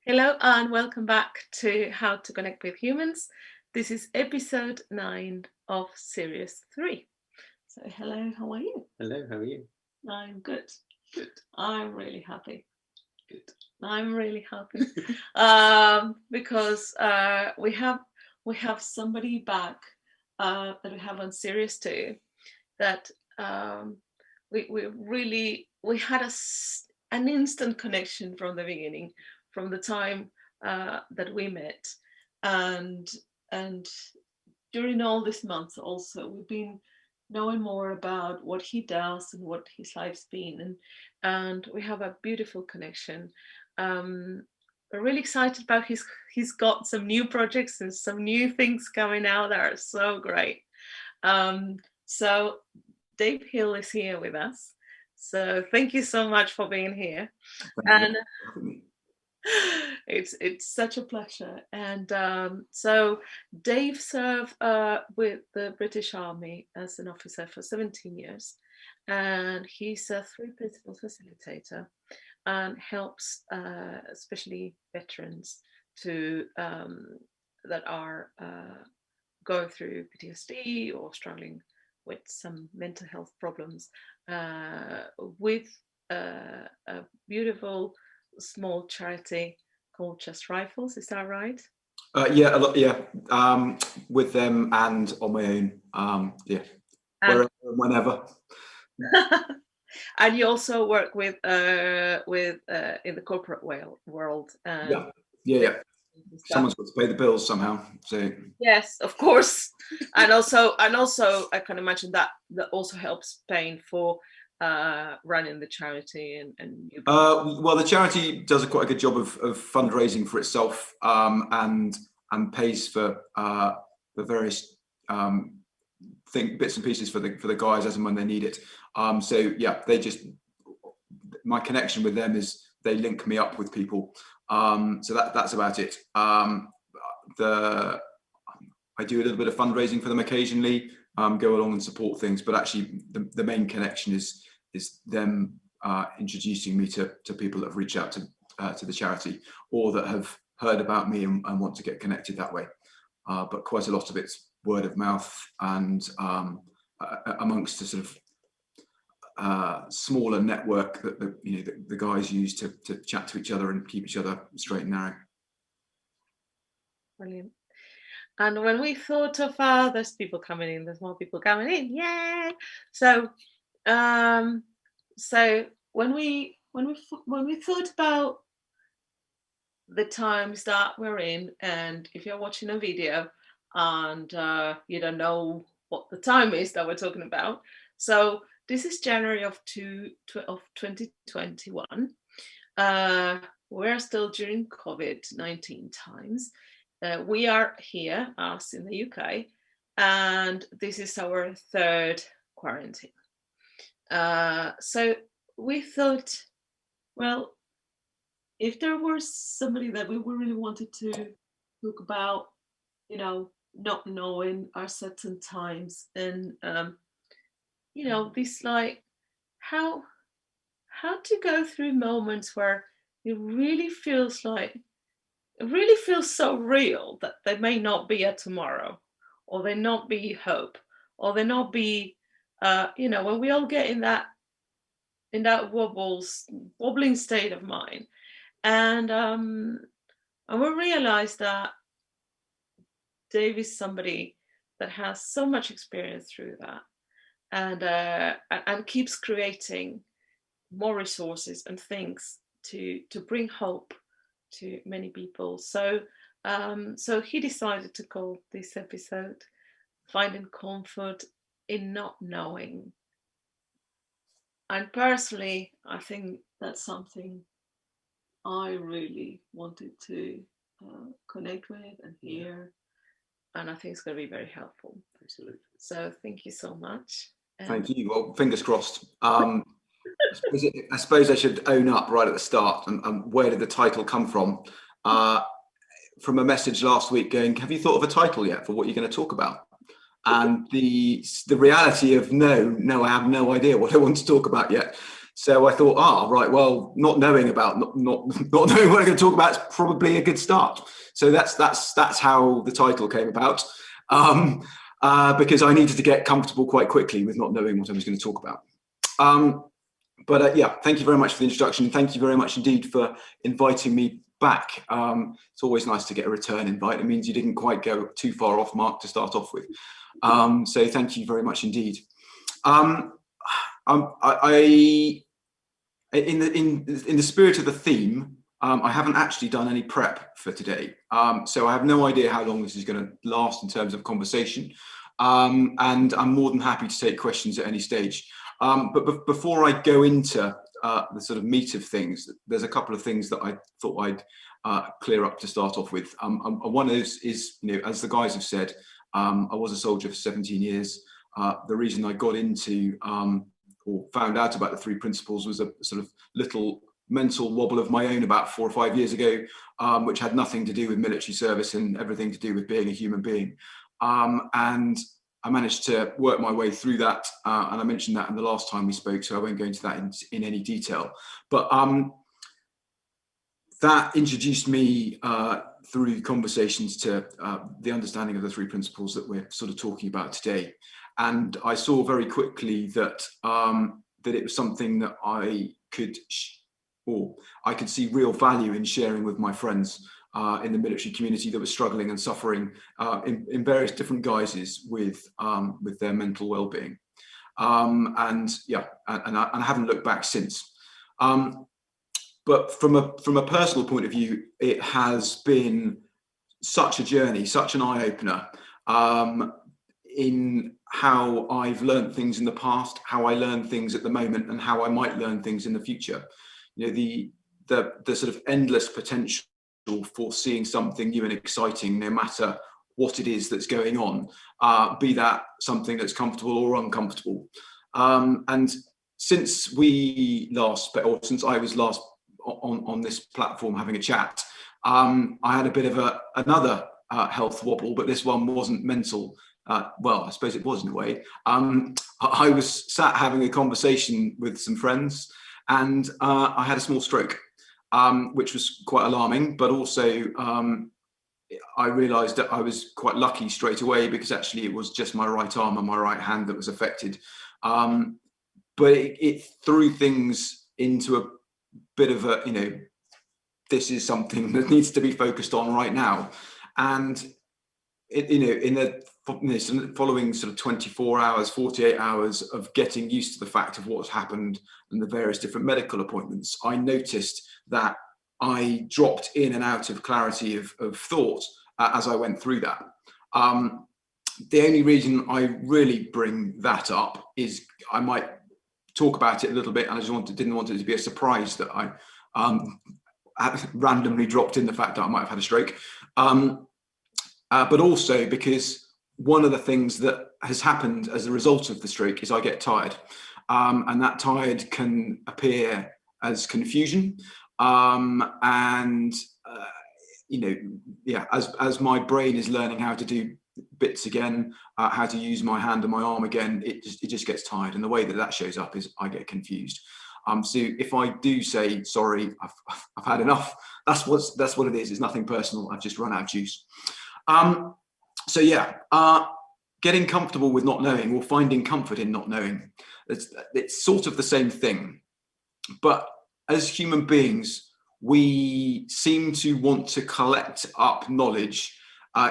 Hello and welcome back to How to Connect with Humans. This is episode 9 of series 3. So hello, how are you? Hello, how are you? I'm good. Good. I'm really happy. Good. I'm really happy because we have somebody back that we have on series 2 that we had an instant connection from the beginning, from the time that we met, and during all this month also we've been knowing more about what he does and what his life's been, and we have a beautiful connection. We're really excited about he's got some new projects and some new things coming out that are so great. So Dave Hill is here with us. So thank you so much for being here. And it's such a pleasure. And so Dave served with the British Army as an officer for 17 years. And he's a 3-principle facilitator and helps especially veterans to that are going through PTSD or struggling with some mental health problems with a beautiful small charity called Just Rifles. Is that right? Yeah, a lot. Yeah, with them and on my own. Yeah, wherever, whenever. And you also work with in the corporate world. Yeah. Someone's got to pay the bills somehow. So yes, of course, and also I can imagine that also helps paying for running the charity and well, the charity does quite a good job of fundraising for itself, and pays for the various bits and pieces for the guys as and when they need it. So yeah, my connection with them is they link me up with people. So that's about it. I do a little bit of fundraising for them occasionally, go along and support things, but actually the main connection is them introducing me to people that have reached out to the charity or that have heard about me and want to get connected that way. But quite a lot of it's word of mouth and amongst a sort of smaller network that the guys use to chat to each other and keep each other straight and narrow. Brilliant. And when we thought of there's people coming in, there's more people coming in, yay! So when we thought about the times that we're in, and if you're watching a video and you don't know what the time is that we're talking about, so this is January of 2021. We're still during COVID-19 times. We are here, us in the UK, and this is our 3rd quarantine. So we thought, well, if there was somebody that we really wanted to talk about, not knowing our certain times and, this like how to go through moments where it really feels so real that there may not be a tomorrow, or there not be hope, or there not be, when we all get in that wobbling state of mind, and we realized that Dave is somebody that has so much experience through that, and keeps creating more resources and things to bring hope to many people. So he decided to call this episode "Finding Comfort in Not Knowing." And personally, I think that's something I really wanted to connect with and hear, and I think it's going to be very helpful. Absolutely. So thank you so much. Thank you. Well, fingers crossed. I suppose I should own up right at the start. And where did the title come from? From a message last week going, have you thought of a title yet for what you're going to talk about? And the reality of no, I have no idea what I want to talk about yet. So I thought, right, well, not knowing what I'm going to talk about is probably a good start. So that's how the title came about, because I needed to get comfortable quite quickly with not knowing what I was going to talk about. Yeah, thank you very much for the introduction. Thank you very much indeed for inviting me back. It's always nice to get a return invite. It means you didn't quite go too far off mark to start off with. So thank you very much indeed. In the spirit of the theme, I haven't actually done any prep for today. So I have no idea how long this is going to last in terms of conversation. And I'm more than happy to take questions at any stage. But before I go into the sort of meat of things, there's a couple of things that I thought I'd clear up to start off with. One is, you know, as the guys have said, I was a soldier for 17 years. The reason I got into or found out about the three principles was a sort of little mental wobble of my own about 4 or 5 years ago, which had nothing to do with military service and everything to do with being a human being. And I managed to work my way through that, and I mentioned that in the last time we spoke, so I won't go into that in any detail. But that introduced me through conversations to the understanding of the three principles that we're sort of talking about today. And I saw very quickly that that it was something that I could see real value in sharing with my friends in the military community that was struggling and suffering in various different guises with their mental well-being. And I haven't looked back since. But from a personal point of view, it has been such a journey, such an eye-opener in how I've learned things in the past, how I learn things at the moment, and how I might learn things in the future. You know, the sort of endless potential for seeing something new and exciting, no matter what it is that's going on, be that something that's comfortable or uncomfortable. And since since I was last on this platform having a chat, I had a bit of another health wobble, but this one wasn't mental. Well, I suppose it was in a way. I was sat having a conversation with some friends, and I had a small stroke, which was quite alarming, but also I realised that I was quite lucky straight away, because actually it was just my right arm and my right hand that was affected. But it threw things into a bit of a, you know, this is something that needs to be focused on right now. And in the following sort of 24 hours, 48 hours of getting used to the fact of what's happened and the various different medical appointments, I noticed that I dropped in and out of clarity of thought as I went through that. The only reason I really bring that up is I might talk about it a little bit, and I just didn't want it to be a surprise that I randomly dropped in the fact that I might have had a stroke. But also because one of the things that has happened as a result of the stroke is I get tired, and that tired can appear as confusion, and you know, yeah, as my brain is learning how to do bits again, how to use my hand and my arm again, it just gets tired, and the way that shows up is I get confused. So if I do say sorry, I've had enough, that's what it is. It's nothing personal. I've just run out of juice. So yeah, getting comfortable with not knowing, or finding comfort in not knowing, it's sort of the same thing. But as human beings, we seem to want to collect up knowledge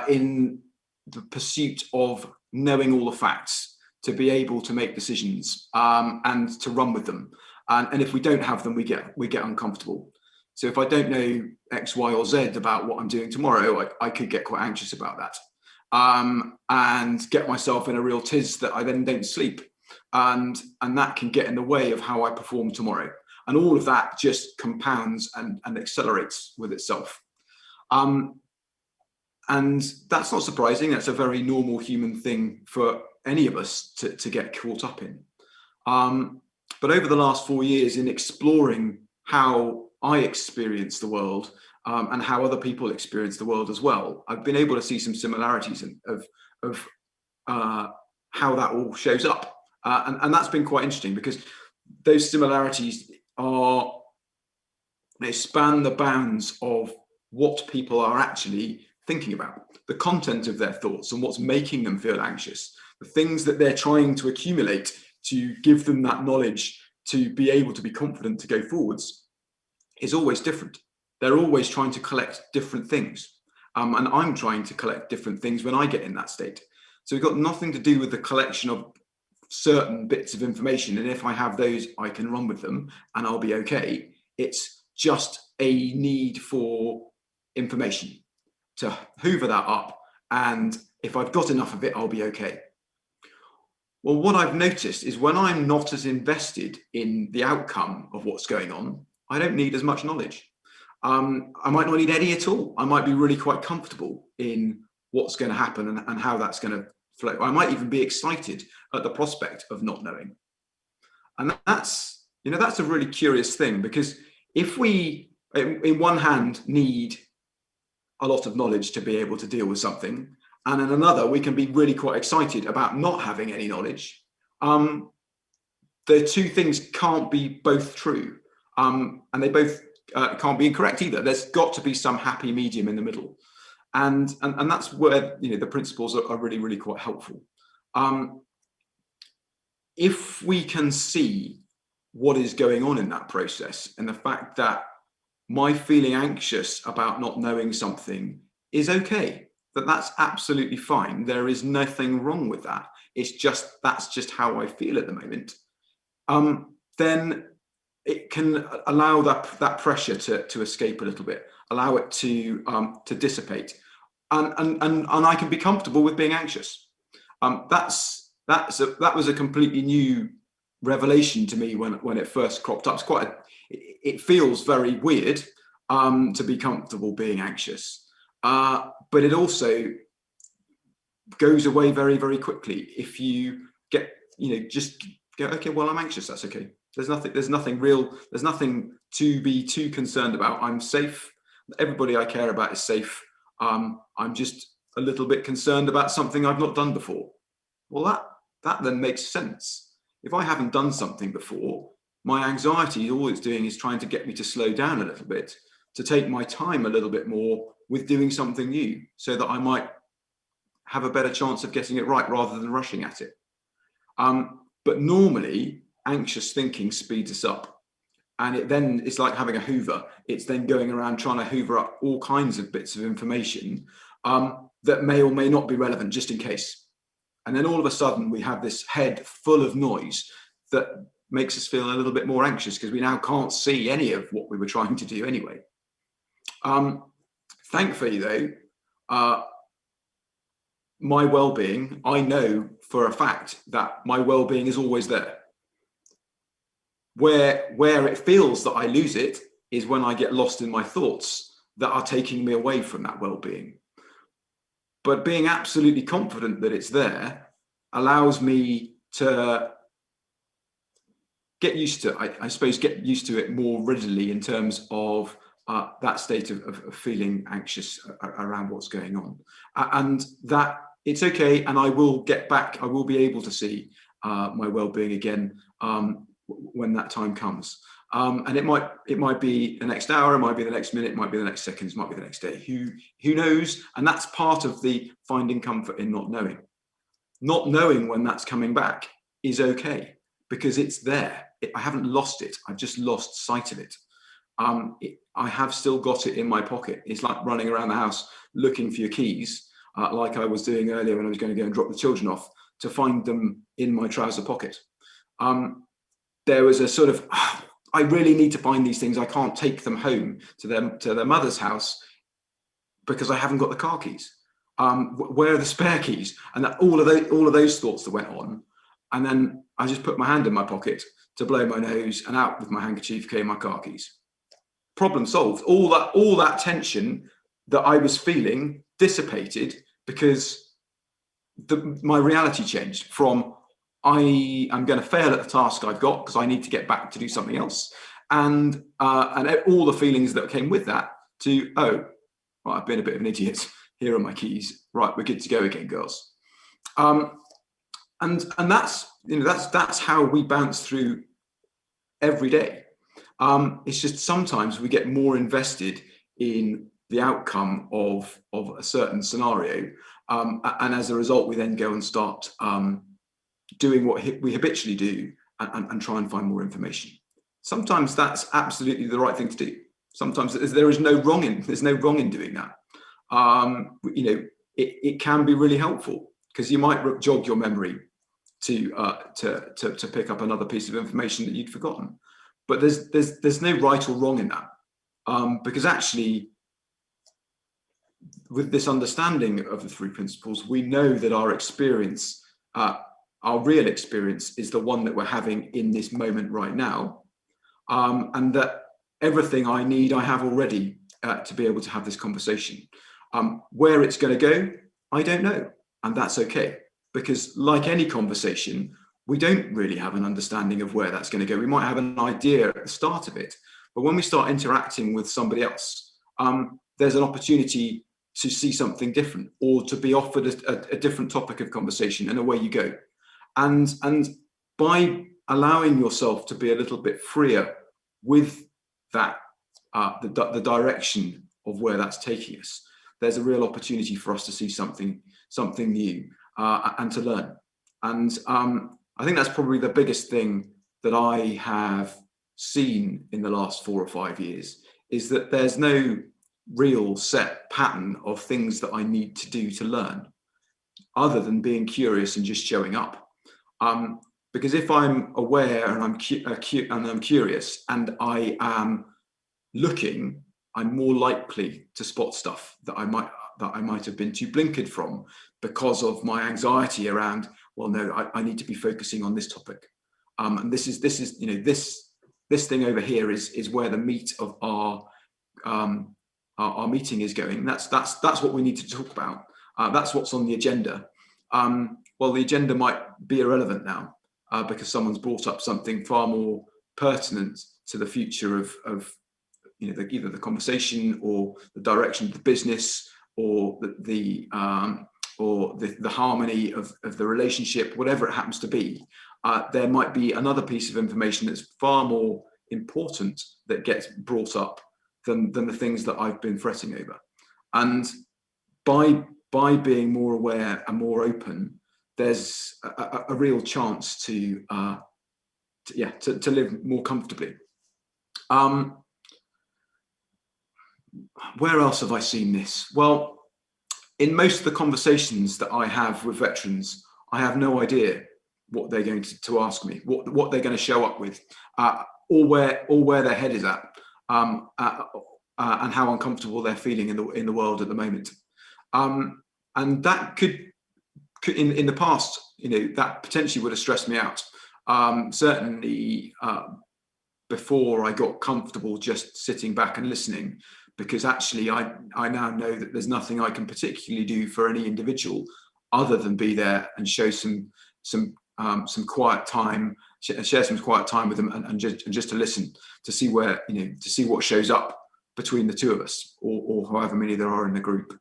in the pursuit of knowing all the facts, to be able to make decisions and to run with them. And if we don't have them, we get uncomfortable. So if I don't know X, Y, or Z about what I'm doing tomorrow, I could get quite anxious about that, and get myself in a real tiz that I then don't sleep, and that can get in the way of how I perform tomorrow. And all of that just compounds and accelerates with itself. And that's not surprising. That's a very normal human thing for any of us to get caught up in. But over the last 4 years, in exploring how I experience the world, and how other people experience the world as well, I've been able to see some similarities of how that all shows up. And that's been quite interesting, because those similarities are, they span the bounds of what people are actually thinking about, the content of their thoughts and what's making them feel anxious, the things that they're trying to accumulate to give them that knowledge to be able to be confident to go forwards is always different. They're always trying to collect different things. And I'm trying to collect different things when I get in that state. So we've got nothing to do with the collection of certain bits of information. And if I have those, I can run with them and I'll be okay. It's just a need for information to hoover that up. And if I've got enough of it, I'll be okay. Well, what I've noticed is when I'm not as invested in the outcome of what's going on, I don't need as much knowledge. I might not need any at all. I might be really quite comfortable in what's going to happen and how that's going to flow. I might even be excited at the prospect of not knowing. And that's a really curious thing, because if we, in one hand, need a lot of knowledge to be able to deal with something, and in another, we can be really quite excited about not having any knowledge, the two things can't be both true. And they both can't be incorrect either. There's got to be some happy medium in the middle. And that's where the principles are really, really quite helpful. If we can see what is going on in that process, and the fact that my feeling anxious about not knowing something is okay, that's absolutely fine. There is nothing wrong with that. That's just how I feel at the moment. Then it can allow that pressure to escape a little bit, allow it to dissipate, and I can be comfortable with being anxious. That was a completely new revelation to me when it first cropped up. It feels very weird to be comfortable being anxious, but it also goes away very, very quickly if you just go, okay, well, I'm anxious, that's okay. There's nothing to be too concerned about. I'm safe. Everybody I care about is safe. I'm just a little bit concerned about something I've not done before. Well, that then makes sense. If I haven't done something before, my anxiety, all it's doing is trying to get me to slow down a little bit, to take my time a little bit more with doing something new, so that I might have a better chance of getting it right rather than rushing at it. But normally, anxious thinking speeds us up, and it's like having a hoover. It's then going around trying to hoover up all kinds of bits of information that may or may not be relevant, just in case. And then all of a sudden we have this head full of noise that makes us feel a little bit more anxious, because we now can't see any of what we were trying to do anyway. Thankfully though, my well-being, I know for a fact that my well-being is always there. Where it feels that I lose it is when I get lost in my thoughts that are taking me away from that well-being. But being absolutely confident that it's there allows me to get used to, I suppose, get used to it more readily in terms of that state of feeling anxious around what's going on. And that it's okay, and I will get back, I will be able to see my well-being again when that time comes. And it might be the next hour, it might be the next minute, it might be the next seconds, it might be the next day. Who knows? And that's part of the finding comfort in not knowing. Not knowing when that's coming back is okay, because it's there. I haven't lost it. I've just lost sight of it. I have still got it in my pocket. It's like running around the house looking for your keys, like I was doing earlier when I was going to go and drop the children off, to find them in my trouser pocket. There was a sort of, I really need to find these things. I can't take them home to their mother's house because I haven't got the car keys. Where are the spare keys? And that, all of those thoughts that went on. And then I just put my hand in my pocket to blow my nose, and out with my handkerchief came my car keys. Problem solved. All that tension that I was feeling dissipated, because my reality changed from I am going to fail at the task I've got because I need to get back to do something else, and all the feelings that came with that, to, oh, well, I've been a bit of an idiot. Here are my keys. Right, we're good to go again, girls. And that's how we bounce through every day. It's just sometimes we get more invested in the outcome of a certain scenario, and as a result, we then go and start doing what we habitually do and try and find more information. Sometimes that's absolutely the right thing to do. Sometimes there's no wrong in doing that. It can be really helpful because you might jog your memory to pick up another piece of information that you'd forgotten. But there's no right or wrong in that, because actually, with this understanding of the three principles, we know that our experience, our real experience, is the one that we're having in this moment right now, and that everything I need, I have already to be able to have this conversation. Where it's going to go, I don't know, and that's okay, because like any conversation, we don't really have an understanding of where that's going to go. We might have an idea at the start of it, but when we start interacting with somebody else, there's an opportunity to see something different or to be offered a different topic of conversation, and away you go. And by allowing yourself to be a little bit freer with that, the direction of where that's taking us, there's a real opportunity for us to see something new and to learn. And I think that's probably the biggest thing that I have seen in the last 4 or 5 years, is that there's no real set pattern of things that I need to do to learn, other than being curious and just showing up. Because if I'm aware and I'm curious and I am looking, I'm more likely to spot stuff that I might have been too blinkered from because of my anxiety around, well, no, I need to be focusing on this topic. And this is this thing over here is where the meat of our meeting is going. That's what we need to talk about. That's what's on the agenda. Well, the agenda might be irrelevant now because someone's brought up something far more pertinent to the future of either the conversation or the direction of the business or the harmony of the relationship, whatever it happens to be. There might be another piece of information that's far more important that gets brought up than the things that I've been fretting over. And by being more aware and more open, there's a real chance to live more comfortably. Where else have I seen this? Well, in most of the conversations that I have with veterans, I have no idea what they're going to ask me, what they're going to show up with, or where their head is at, and how uncomfortable they're feeling in the world at the moment. And that could in the past, that potentially would have stressed me out. Certainly before I got comfortable just sitting back and listening, because actually I now know that there's nothing I can particularly do for any individual other than be there and show some quiet time, share some quiet time with them, and just to listen, to see where to see what shows up between the two of us, or however many there are in the group,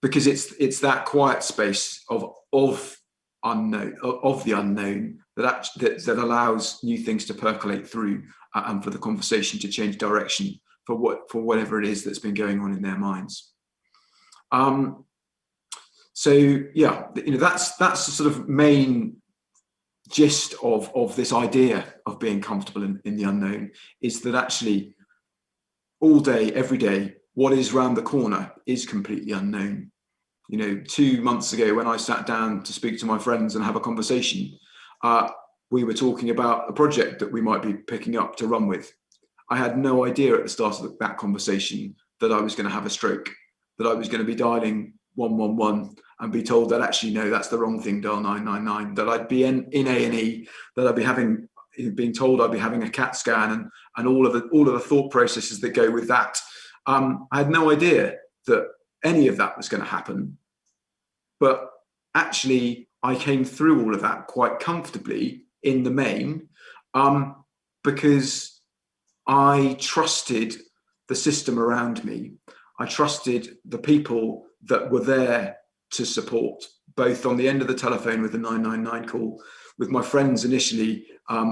because it's that quiet space of the unknown that allows new things to percolate through, and for the conversation to change direction for whatever it is that's been going on in their minds. So yeah, that's the sort of main gist of this idea of being comfortable in the unknown, is that actually all day, every day, what is round the corner is completely unknown. 2 months ago, when I sat down to speak to my friends and have a conversation, we were talking about a project that we might be picking up to run with. I had no idea at the start of that conversation that I was going to have a stroke, that I was going to be dialing 111 and be told that actually, no, that's the wrong thing, dial 999, that I'd be in A&E, that I'd be being told I'd be having a CAT scan, and all of the thought processes that go with that. I had no idea that any of that was going to happen. But actually, I came through all of that quite comfortably in the main, because I trusted the system around me. I trusted the people that were there to support, both on the end of the telephone with the 999 call, with my friends initially,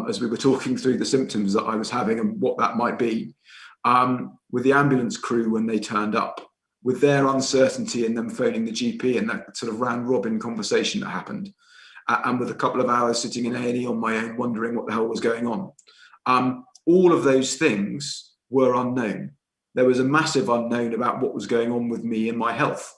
as we were talking through the symptoms that I was having and what that might be, with the ambulance crew when they turned up, with their uncertainty and them phoning the GP and that sort of round robin conversation that happened, and with a couple of hours sitting in A&E on my own, wondering what the hell was going on. All of those things were unknown. There was a massive unknown about what was going on with me and my health.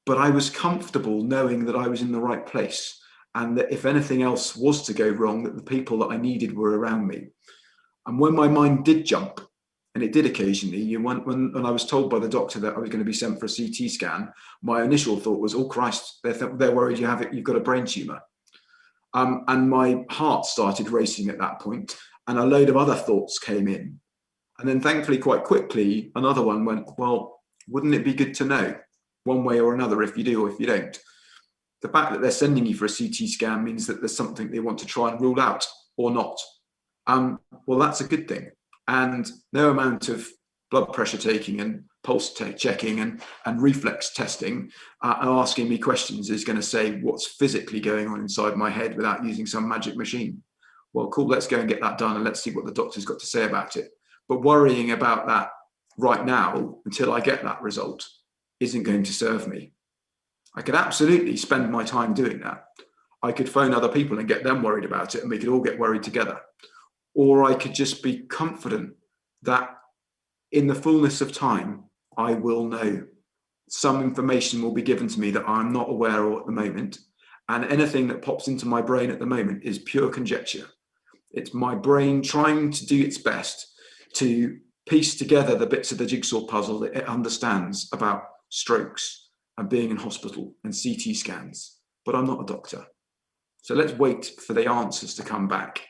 But I was comfortable knowing that I was in the right place, and that if anything else was to go wrong, that the people that I needed were around me. And when my mind did jump, and it did occasionally, when I was told by the doctor that I was going to be sent for a CT scan, my initial thought was, oh Christ, they're worried you've got a brain tumor. And my heart started racing at that point, and a load of other thoughts came in. And then thankfully, quite quickly, another one went, well, wouldn't it be good to know one way or another if you do or if you don't? The fact that they're sending you for a CT scan means that there's something they want to try and rule out or not. Well, that's a good thing. And no amount of blood pressure taking and pulse checking and reflex testing and asking me questions is going to say what's physically going on inside my head without using some magic machine. Well, cool, let's go and get that done and let's see what the doctor's got to say about it. But worrying about that right now until I get that result isn't going to serve me. I could absolutely spend my time doing that. I could phone other people and get them worried about it and we could all get worried together. Or I could just be confident that in the fullness of time, I will know. Some information will be given to me that I'm not aware of at the moment. And anything that pops into my brain at the moment is pure conjecture. It's my brain trying to do its best to piece together the bits of the jigsaw puzzle that it understands about strokes and being in hospital and CT scans. But I'm not a doctor. So let's wait for the answers to come back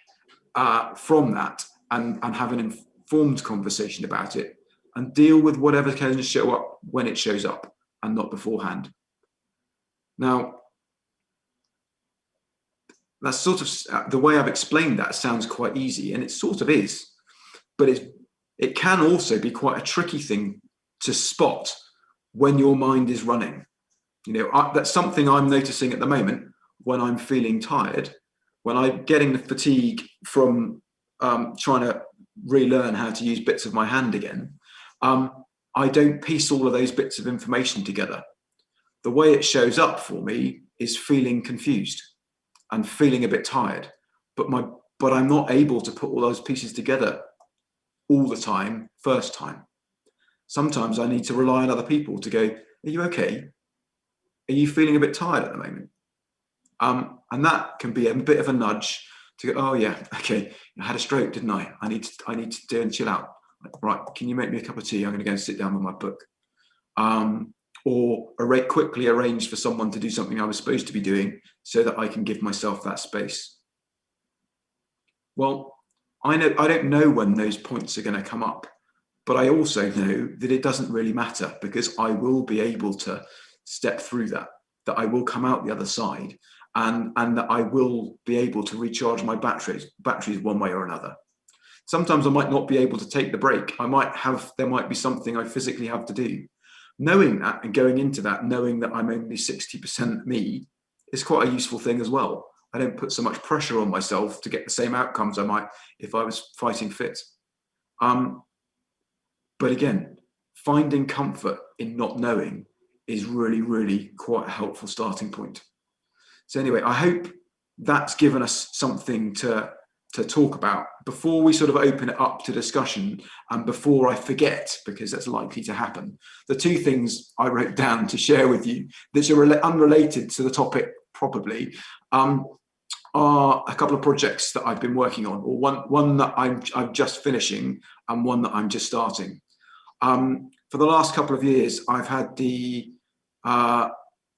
from that and have an informed conversation about it and deal with whatever can show up when it shows up and not beforehand. Now, that's sort of the way I've explained that sounds quite easy, and it sort of is, but it can also be quite a tricky thing to spot when your mind is running. You know, that's something I'm noticing at the moment when I'm feeling tired, when I'm getting the fatigue from trying to relearn how to use bits of my hand again. I don't piece all of those bits of information together. The way it shows up for me is feeling confused and feeling a bit tired, but I'm not able to put all those pieces together all the time, first time. Sometimes I need to rely on other people to go, are you okay? Are you feeling a bit tired at the moment? And that can be a bit of a nudge to go, oh yeah, okay, I had a stroke, didn't I? I need to do and chill out. Right, can you make me a cup of tea? I'm going to go and sit down with my book. Or quickly arrange for someone to do something I was supposed to be doing so that I can give myself that space. Well, I don't know when those points are going to come up, but I also know that it doesn't really matter because I will be able to step through that I will come out the other side and that I will be able to recharge my batteries one way or another. Sometimes I might not be able to take the break. There might be something I physically have to do. Knowing that and going into that, knowing that I'm only 60% me is quite a useful thing as well. I don't put so much pressure on myself to get the same outcomes I might if I was fighting fit. But again, finding comfort in not knowing is really, really quite a helpful starting point. So anyway, I hope that's given us something to talk about before we sort of open it up to discussion and before I forget, because that's likely to happen. The two things I wrote down to share with you that are unrelated to the topic probably are a couple of projects that I've been working on, or one that I'm just finishing and one that I'm just starting. For the last couple of years, I've had the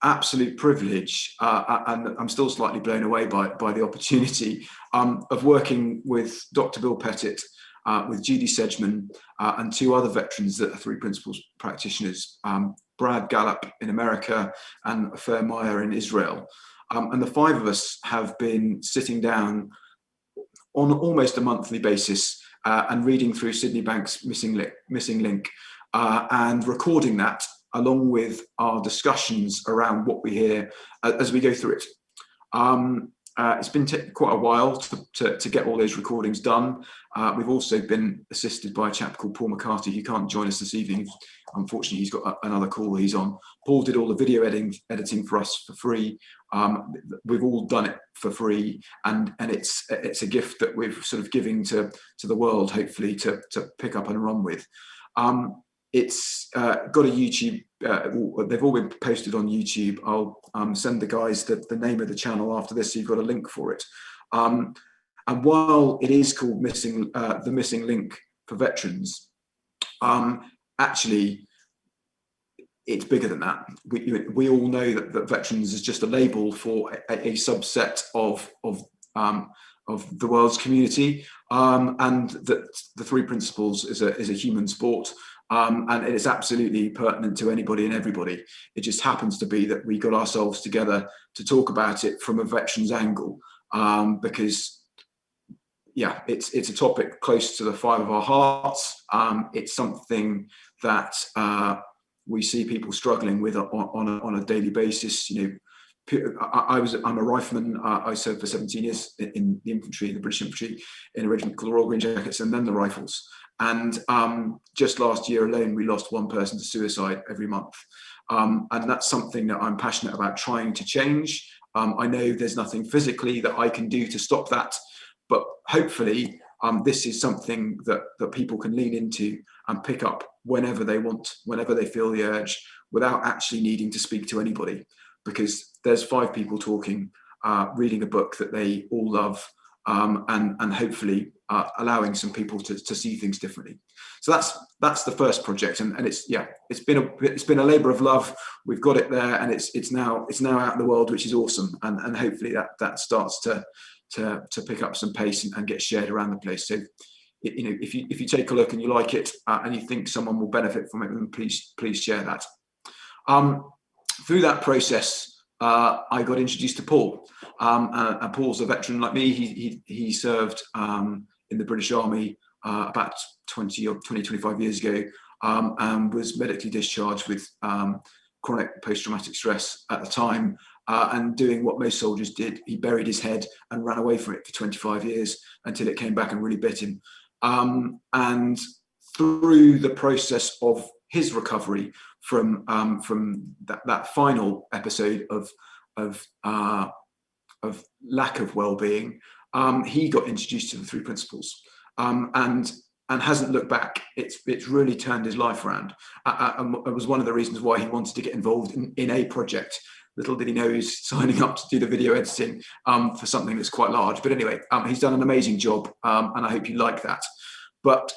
absolute privilege, and I'm still slightly blown away by the opportunity of working with Dr. Bill Pettit, with Judith Sedgeman, and two other veterans that are three principal practitioners, Brad Gallup in America and Fer Meyer in Israel. And the five of us have been sitting down on almost a monthly basis and reading through Sydney Banks' Missing Link and recording that along with our discussions around what we hear as we go through it. It's been quite a while to get all those recordings done. We've also been assisted by a chap called Paul McCarthy, who can't join us this evening. Unfortunately, he's got another call he's on. Paul did all the video editing for us for free. We've all done it for free, and it's a gift that we've sort of giving to the world, hopefully to pick up and run with. It's got a YouTube, they've all been posted on YouTube. I'll send the guys the name of the channel after this, so you've got a link for it. And while it is called The Missing Link for Veterans, actually, it's bigger than that. We all know that veterans is just a label for a subset of the world's community, and that the three principles is a human sport. And it's absolutely pertinent to anybody and everybody. It just happens to be that we got ourselves together to talk about it from a veterans angle, because, yeah, it's a topic close to the fire of our hearts. It's something that we see people struggling with on a daily basis. You know, I'm a rifleman. I served for 17 years in the infantry, the British infantry, in a regiment called the Royal Green Jackets, and then the Rifles. And just last year alone, we lost one person to suicide every month. And that's something that I'm passionate about trying to change. I know there's nothing physically that I can do to stop that, but hopefully this is something that people can lean into and pick up whenever they want, whenever they feel the urge, without actually needing to speak to anybody, because there's 5 people talking, reading a book that they all love, and hopefully allowing some people to see things differently. So that's the first project, and it's been a labour of love. We've got it there, and it's now out in the world, which is awesome, and hopefully that starts to pick up some pace and get shared around the place. So, you know, if you take a look and you like it, and you think someone will benefit from it, then please share that. Through that process, I got introduced to Paul. And Paul's a veteran like me. He served in the British Army about 25 years ago, and was medically discharged with chronic post-traumatic stress at the time, and doing what most soldiers did. He buried his head and ran away from it for 25 years until it came back and really bit him. And through the process of his recovery from that final episode of lack of well-being, he got introduced to the 3 principles, and hasn't looked back. It's really turned his life around. And it was one of the reasons why he wanted to get involved in a project. Little did he know he's signing up to do the video editing for something that's quite large. But anyway, he's done an amazing job, and I hope you like that. But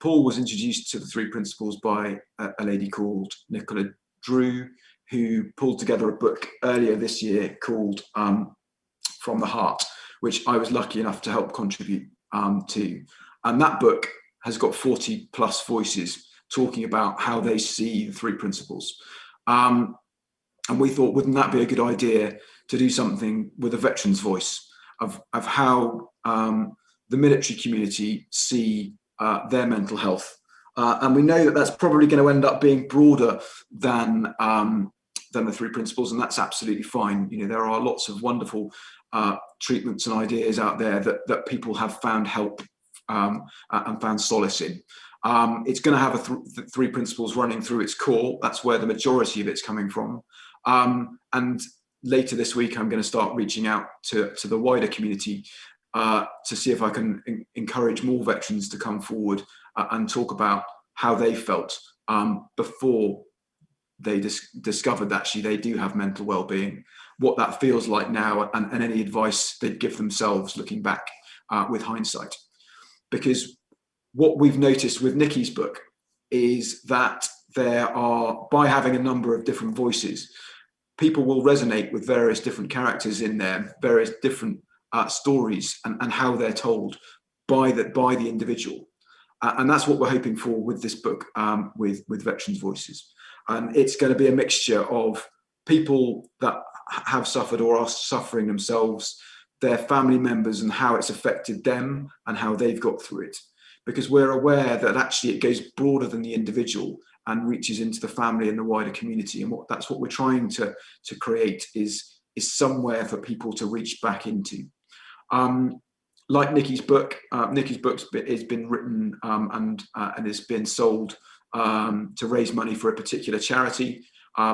Paul was introduced to the 3 principles by a lady called Nicola Drew, who pulled together a book earlier this year called From the Heart, which I was lucky enough to help contribute to. And that book has got 40 plus voices talking about how they see the 3 principles. And we thought, wouldn't that be a good idea to do something with a veteran's voice of how the military community see their mental health. And we know that that's probably going to end up being broader than the 3 principles, and that's absolutely fine. You know, there are lots of wonderful treatments and ideas out there that people have found help and found solace in. It's going to have 3 principles running through its core. That's where the majority of it's coming from. And later this week, I'm going to start reaching out to the wider community to see if I can encourage more veterans to come forward and talk about how they felt before they discovered that actually they do have mental well-being, what that feels like now, and any advice they'd give themselves looking back with hindsight. Because what we've noticed with Nikki's book is that there are, by having a number of different voices, people will resonate with various different characters in there, various different stories and how they're told by the individual. And that's what we're hoping for with this book, with Veterans' Voices. And it's going to be a mixture of people that have suffered or are suffering themselves, their family members and how it's affected them and how they've got through it. Because we're aware that actually it goes broader than the individual, and reaches into the family and the wider community. And that's what we're trying to create is somewhere for people to reach back into. Like Nikki's book, Nikki's book has been written and has been sold to raise money for a particular charity,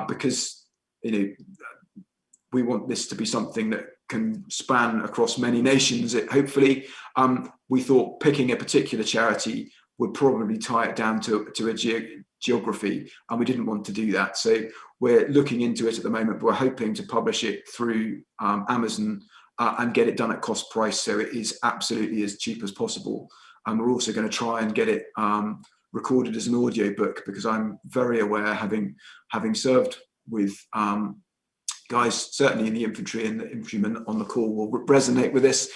because we want this to be something that can span across many nations. Hopefully, we thought picking a particular charity would probably tie it down to a geography, and we didn't want to do that. So we're looking into it at the moment, but we're hoping to publish it through Amazon and get it done at cost price, so it is absolutely as cheap as possible. And we're also going to try and get it recorded as an audio book, because I'm very aware, having served with guys certainly in the infantry, and the infantrymen on the call will resonate with this.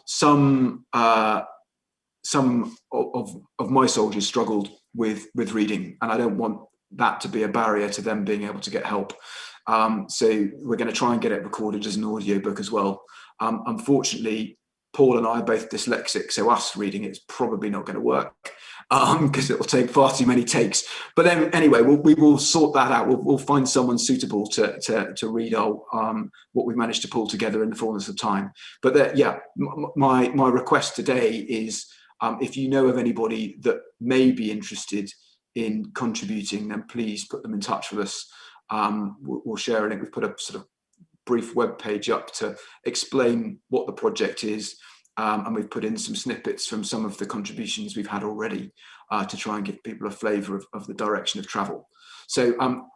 Some of my soldiers struggled with reading, and I don't want that to be a barrier to them being able to get help. So we're going to try and get it recorded as an audio book as well. Unfortunately, Paul and I are both dyslexic, so us reading it's probably not going to work, because it will take far too many takes. But then anyway, we will sort that out. We'll find someone suitable to read our what we've managed to pull together in the fullness of time. But my request today is, if you know of anybody that may be interested in contributing, then please put them in touch with us. We'll share a link. We've put a sort of brief web page up to explain what the project is, and we've put in some snippets from some of the contributions we've had already to try and give people a flavour of the direction of travel. So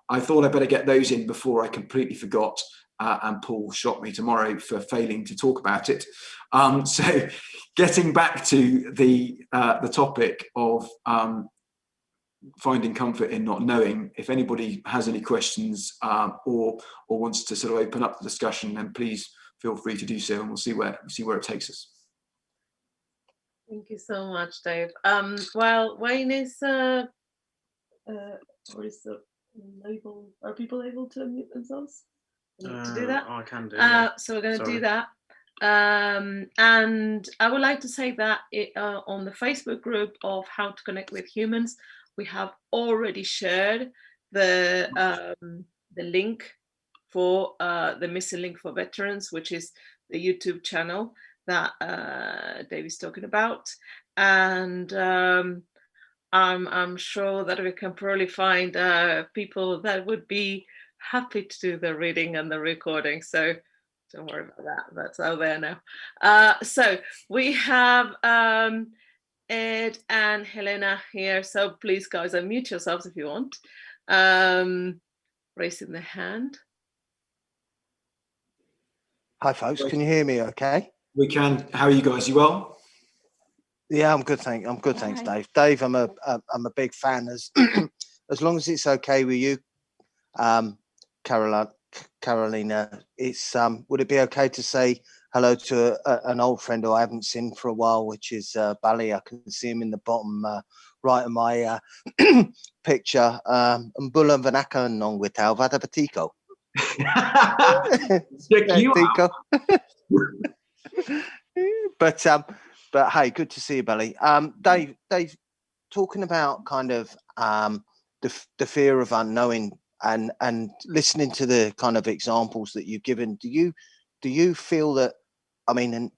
I thought I'd better get those in before I completely forgot, and Paul shot me tomorrow for failing to talk about it. So getting back to the topic of finding comfort in not knowing, if anybody has any questions or wants to sort of open up the discussion, then please feel free to do so, and we'll see where it takes us. Thank you so much, Dave. Well, Wayne is what is the label? Are people able to unmute themselves? To do that? I can do. Yeah. So we're going to do that. And I would like to say that on the Facebook group of How to Connect with Humans, we have already shared the link for the missing link for veterans, which is the YouTube channel that Dave is talking about. And I'm sure that we can probably find people that would be happy to do the reading and the recording. So don't worry about that. That's out there now. So we have Ed and Helena here. So please, guys, unmute yourselves if you want. Raising the hand. Hi, folks. Can you hear me okay? We can. How are you guys? You well? Yeah, I'm good. Thanks, Dave. Dave, I'm a big fan. As long as it's okay with you, Carolina. It's would it be okay to say hello to an old friend who I haven't seen for a while, which is Bally. I can see him in the bottom right of my picture. Mbula Vanaka Nongwital Vadabatiko. But hey, good to see you, Bally. Dave, talking about kind of the fear of unknowing and listening to the kind of examples that you've given, do you feel that, I mean, and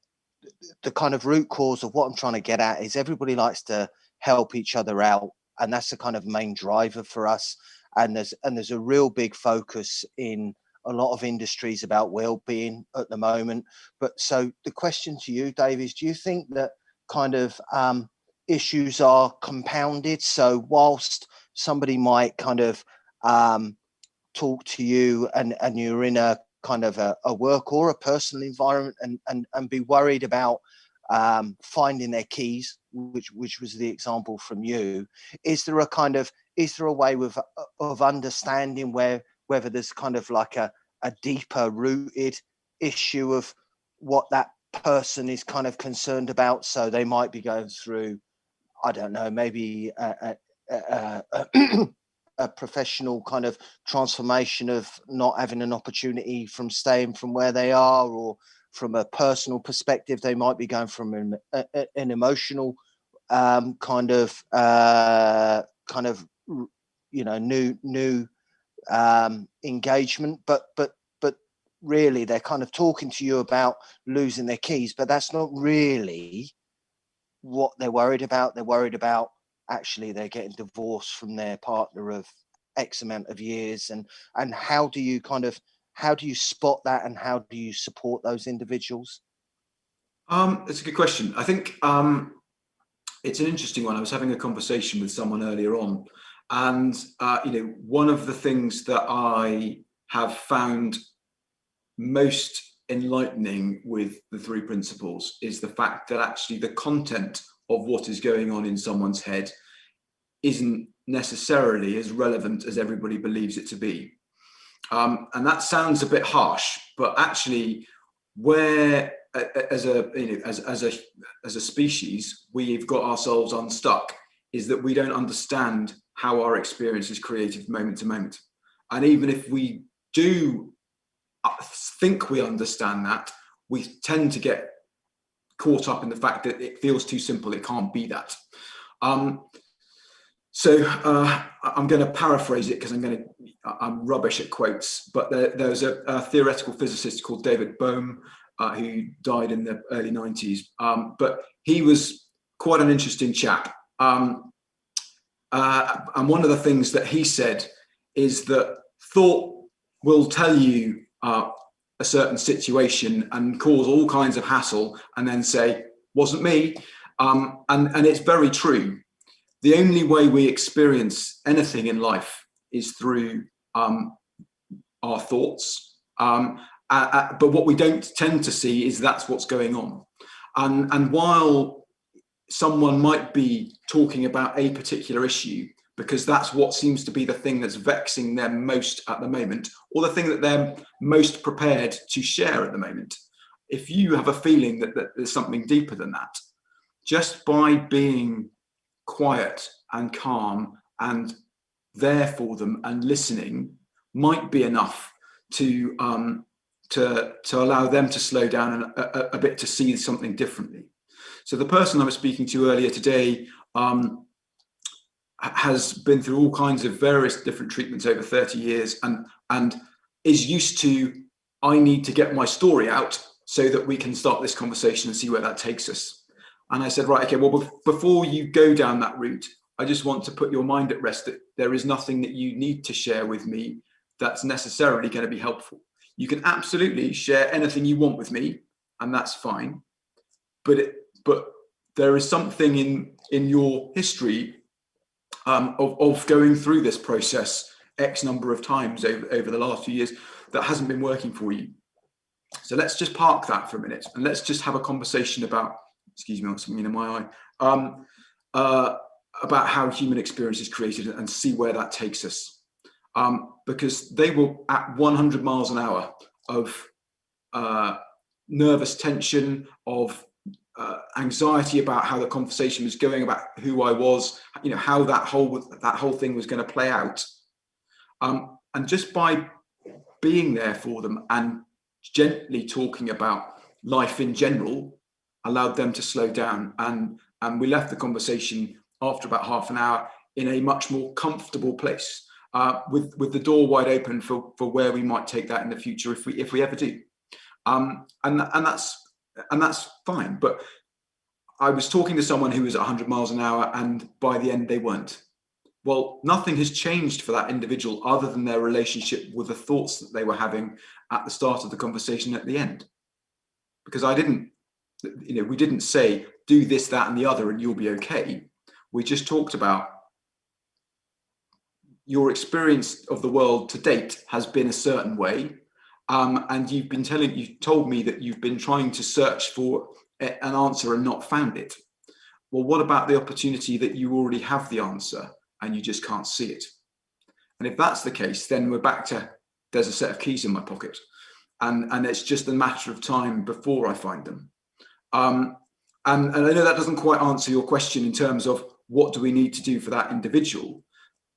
the kind of root cause of what I'm trying to get at is everybody likes to help each other out, and that's the kind of main driver for us. And there's a real big focus in a lot of industries about well-being at the moment. But so the question to you, Dave, is do you think that kind of issues are compounded? So whilst somebody might kind of talk to you and you're in a kind of a work or a personal environment and be worried about finding their keys, which was the example from you, is there a way of understanding whether there's kind of like a deeper rooted issue of what that person is kind of concerned about? So they might be going through, I don't know, maybe a professional kind of transformation of not having an opportunity from staying from where they are, or from a personal perspective, they might be going from an emotional kind of new engagement, but really they're kind of talking to you about losing their keys, but that's not really what they're worried about. They're worried about actually they're getting divorced from their partner of X amount of years, and how do you spot that, and how do you support those individuals? It's a good question. I think it's an interesting one. I was having a conversation with someone earlier on, and one of the things that I have found most enlightening with the 3 principles is the fact that actually the content of what is going on in someone's head isn't necessarily as relevant as everybody believes it to be. And that sounds a bit harsh, but actually, where as a species we've got ourselves unstuck is that we don't understand how our experience is created moment to moment. And even if we do think we understand that, we tend to get caught up in the fact that it feels too simple, it can't be that. So I'm going to paraphrase it because I'm rubbish at quotes, but there's a theoretical physicist called David Bohm who died in the early 90s, but he was quite an interesting chap. And one of the things that he said is that thought will tell you a certain situation and cause all kinds of hassle and then say, wasn't me. And it's very true. The only way we experience anything in life is through our thoughts. But what we don't tend to see is that's what's going on. And while someone might be talking about a particular issue because that's what seems to be the thing that's vexing them most at the moment, or the thing that they're most prepared to share at the moment, if you have a feeling that there's something deeper than that, just by being quiet and calm and there for them and listening might be enough to allow them to slow down a bit, to see something differently. So the person I was speaking to earlier today has been through all kinds of various different treatments over 30 years and is used to, I need to get my story out so that we can start this conversation and see where that takes us. And I said, right, okay, well, before you go down that route, I just want to put your mind at rest that there is nothing that you need to share with me that's necessarily going to be helpful. You can absolutely share anything you want with me, and that's fine. But there is something in your history of going through this process X number of times over the last few years that hasn't been working for you. So let's just park that for a minute and let's just have a conversation about, excuse me, something in my eye, about how human experience is created and see where that takes us. Because they were at 100 miles an hour of nervous tension, of anxiety about how the conversation was going, about who I was, how that whole thing was going to play out. And just by being there for them and gently talking about life in general allowed them to slow down. And we left the conversation after about half an hour in a much more comfortable place, with the door wide open for where we might take that in the future if we ever do. And that's fine. But I was talking to someone who was at 100 miles an hour and by the end they weren't. Well, nothing has changed for that individual other than their relationship with the thoughts that they were having at the start of the conversation at the end. Because we didn't say, do this, that, and the other, and you'll be okay. We just talked about your experience of the world to date has been a certain way. And you told me that you've been trying to search for an answer and not found it. Well, what about the opportunity that you already have the answer and you just can't see it? And if that's the case, then we're back to, there's a set of keys in my pocket. And it's just a matter of time before I find them. And I know that doesn't quite answer your question in terms of what do we need to do for that individual.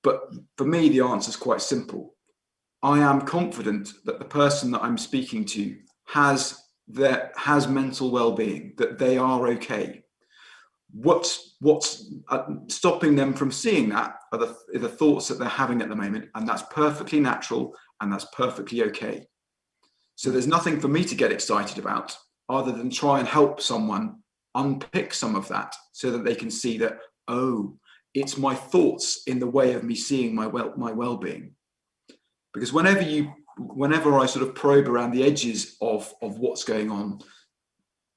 But for me, the answer is quite simple. I am confident that the person that I'm speaking to has mental well-being, that they are okay. what's stopping them from seeing that are the thoughts that they're having at the moment, and that's perfectly natural and that's perfectly okay. So there's nothing for me to get excited about other than try and help someone unpick some of that so that they can see that, oh, it's my thoughts in the way of me seeing my well-being. Because whenever I sort of probe around the edges of what's going on,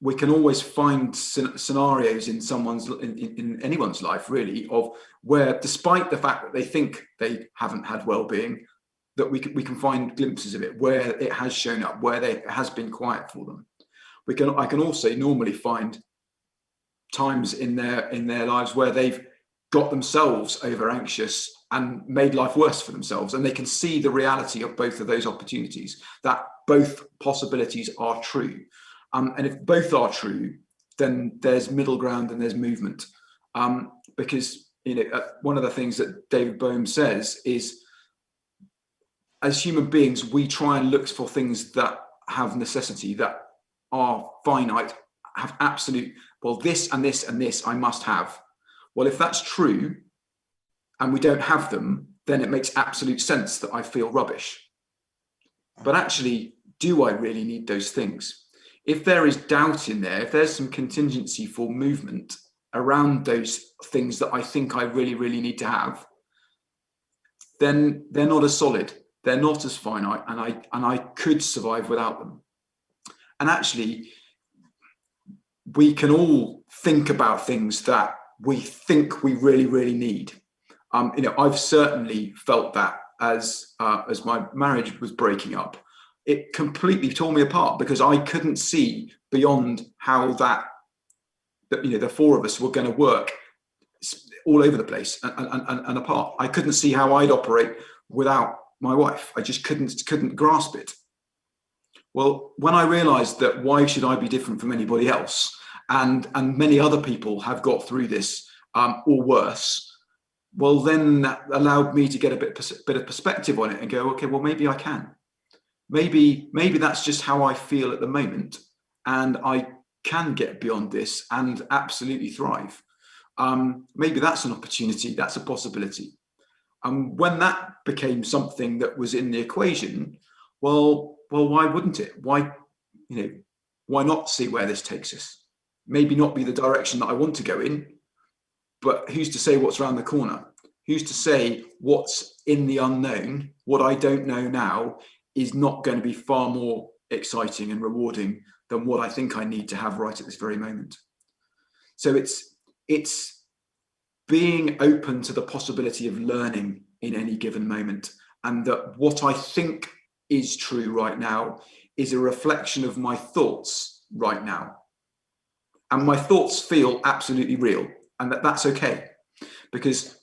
we can always find scenarios in anyone's life, really, of where, despite the fact that they think they haven't had well-being, that we can find glimpses of it, where it has shown up, where it has been quiet for them. I can also normally find times in their lives where they've got themselves over anxious and made life worse for themselves, and they can see the reality of both of those opportunities, that both possibilities are true. And if both are true, then there's middle ground and there's movement. Because one of the things that David Bohm says is, as human beings, we try and look for things that have necessity, that are finite, have absolute, well, this and this and this I must have. Well, if that's true and we don't have them, then it makes absolute sense that I feel rubbish. But actually, do I really need those things? If there is doubt in there, if there's some contingency for movement around those things that I think I really, really need to have, then they're not as solid, they're not as finite, and I could survive without them. And actually, we can all think about things that we think we really, really need. I've certainly felt that as my marriage was breaking up. It completely tore me apart because I couldn't see beyond how the four of us were going to work all over the place and apart. I couldn't see how I'd operate without my wife. I just couldn't grasp it. Well, when I realized that why should I be different from anybody else, and many other people have got through this or worse, well, then that allowed me to get a bit of perspective on it and go, okay, well, maybe I can. Maybe that's just how I feel at the moment, and I can get beyond this and absolutely thrive. Maybe that's an opportunity, that's a possibility. And when that became something that was in the equation, well, why wouldn't it? Why not see where this takes us? Maybe not be the direction that I want to go in, but who's to say what's around the corner? Who's to say what's in the unknown, what I don't know now, is not going to be far more exciting and rewarding than what I think I need to have right at this very moment. So it's being open to the possibility of learning in any given moment, and that what I think is true right now is a reflection of my thoughts right now. And my thoughts feel absolutely real, and that's okay. Because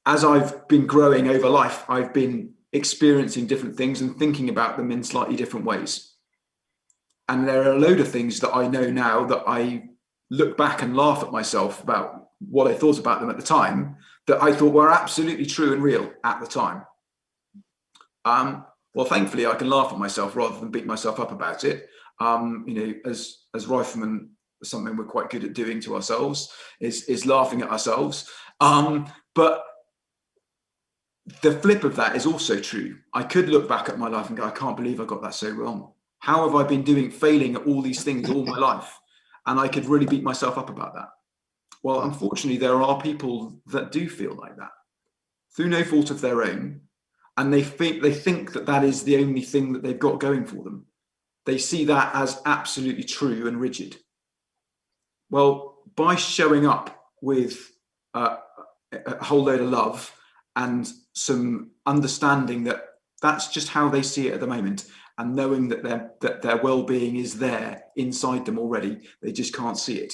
as I've been growing over life, I've been experiencing different things and thinking about them in slightly different ways. And there are a load of things that I know now that I look back and laugh at myself about what I thought about them at the time, that I thought were absolutely true and real at the time. Well, thankfully, I can laugh at myself rather than beat myself up about it. As Reifman, something we're quite good at doing to ourselves is laughing at ourselves. But the flip of that is also true. I could look back at my life and go, I can't believe I got that so wrong. How have I been failing at all these things all my life? And I could really beat myself up about that. Well, unfortunately, there are people that do feel like that through no fault of their own. And they think that is the only thing that they've got going for them. They see that as absolutely true and rigid. Well, by showing up with a whole load of love and some understanding that that's just how they see it at the moment, and knowing that their well-being is there inside them already, they just can't see it.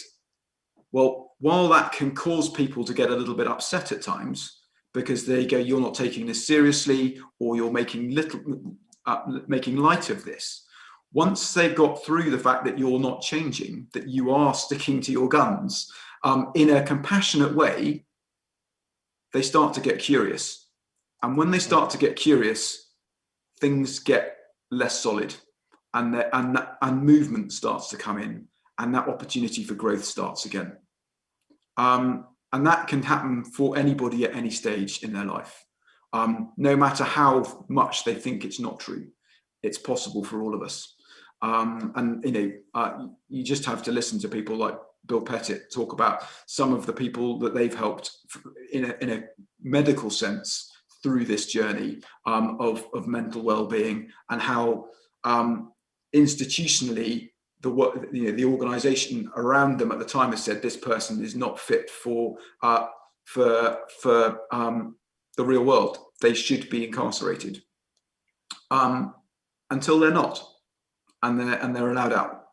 Well, while that can cause people to get a little bit upset at times, because they go, you're not taking this seriously, or you're making light of this. Once they've got through the fact that you're not changing, that you are sticking to your guns in a compassionate way, they start to get curious. And when they start to get curious, things get less solid, and movement starts to come in, and that opportunity for growth starts again. And that can happen for anybody at any stage in their life. No matter how much they think it's not true, it's possible for all of us. And you just have to listen to people like Bill Pettit talk about some of the people that they've helped in a medical sense through this journey of mental well-being, and how institutionally the organisation around them at the time has said this person is not fit for the real world. They should be incarcerated until they're not, and they're allowed out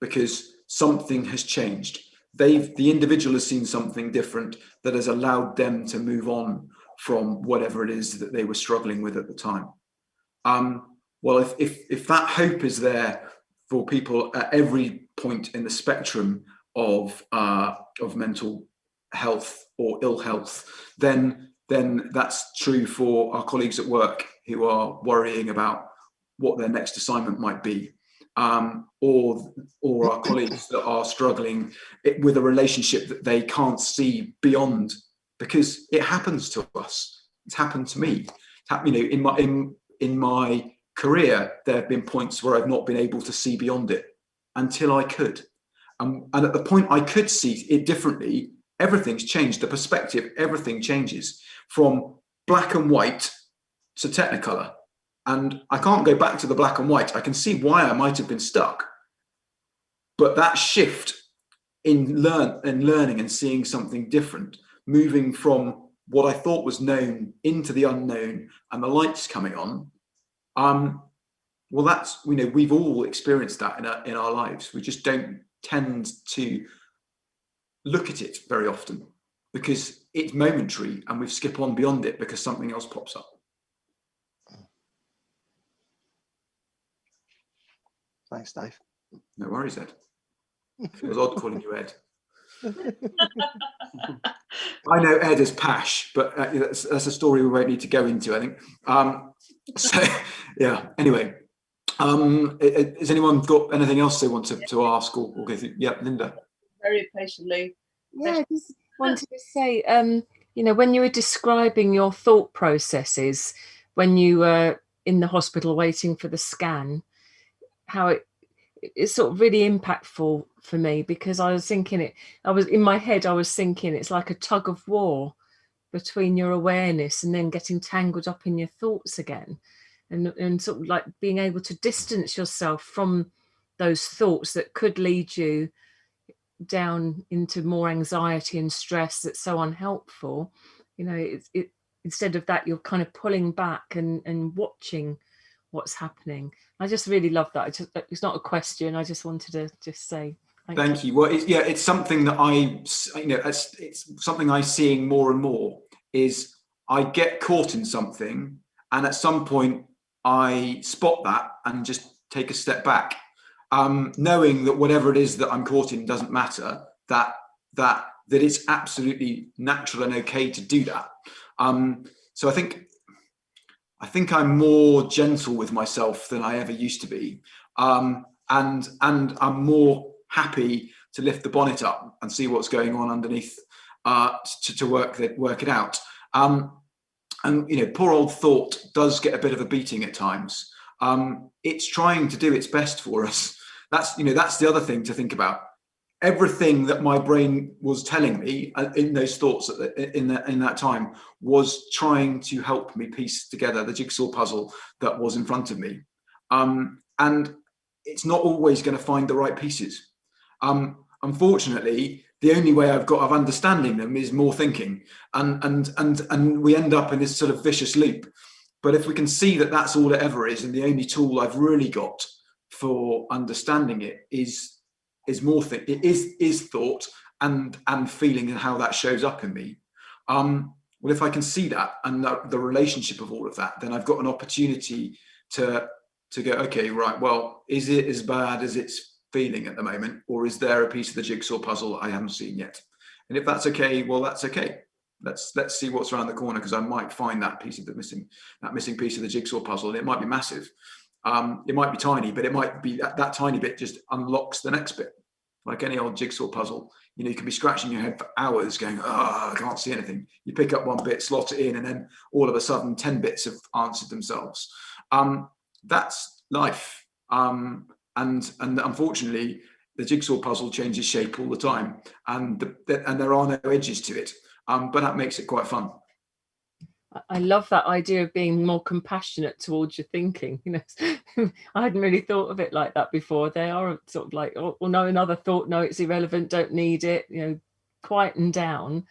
because something has changed. The individual has seen something different that has allowed them to move on from whatever it is that they were struggling with at the time. Well, if that hope is there for people at every point in the spectrum of mental health or ill health, then that's true for our colleagues at work who are worrying about what their next assignment might be, or our colleagues that are struggling with a relationship that they can't see beyond, because it happens to us. It's happened to me. In my career, there have been points where I've not been able to see beyond it until I could. And at the point I could see it differently, everything's changed. The perspective, everything changes from black and white to Technicolor. And I can't go back to the black and white. I can see why I might have been stuck. But that shift in learning and seeing something different, moving from what I thought was known into the unknown and the lights coming on, well, that's, we've all experienced that in our lives. We just don't tend to look at it very often because it's momentary and we skip on beyond it because something else pops up. Thanks, Dave. No worries, Ed. Feels odd calling you Ed. I know Ed as Pash, but that's a story we won't need to go into, I think. So, yeah, anyway. Has anyone got anything else they want to ask or go through? Yeah, Linda. Very patiently. Yeah, I just wanted to say, when you were describing your thought processes when you were in the hospital waiting for the scan, how it's sort of really impactful for me, because I was thinking in my head, I was thinking it's like a tug of war between your awareness and then getting tangled up in your thoughts again. And sort of like being able to distance yourself from those thoughts that could lead you down into more anxiety and stress that's so unhelpful. Instead of that, you're kind of pulling back and watching what's happening. I just really love that. It's not a question. I just wanted to just say thank you. Well, it's something that it's something I'm seeing more and more. Is I get caught in something, and at some point I spot that and just take a step back, knowing that whatever it is that I'm caught in doesn't matter. That it's absolutely natural and okay to do that. So I think I'm more gentle with myself than I ever used to be, and I'm more happy to lift the bonnet up and see what's going on underneath, to work it out. And poor old thought does get a bit of a beating at times. It's trying to do its best for us. That's the other thing to think about. Everything that my brain was telling me in those thoughts in that time was trying to help me piece together the jigsaw puzzle that was in front of me. And it's not always going to find the right pieces. Unfortunately, the only way I've got of understanding them is more thinking, and we end up in this sort of vicious loop. But if we can see that that's all it ever is, and the only tool I've really got for understanding it is more is thought and feeling, and how that shows up in me. Well, if I can see that and the relationship of all of that, then I've got an opportunity to go, okay, right, well, is it as bad as it's feeling at the moment, or is there a piece of the jigsaw puzzle I haven't seen yet? And if that's okay, well, that's okay. Let's see what's around the corner, because I might find that missing piece of the jigsaw puzzle, and it might be massive. It might be tiny, but it might be that tiny bit just unlocks the next bit. like any old jigsaw puzzle. You know, you can be scratching your head for hours going, oh, I can't see anything. You pick up one bit, slot it in, and then all of a sudden 10 bits have answered themselves. That's life. And unfortunately, the jigsaw puzzle changes shape all the time, and there are no edges to it. But that makes it quite fun. I love that idea of being more compassionate towards your thinking. You know, I hadn't really thought of it like that before. They are sort of like, oh, no, another thought, no, it's irrelevant, don't need it, you know, quieten down.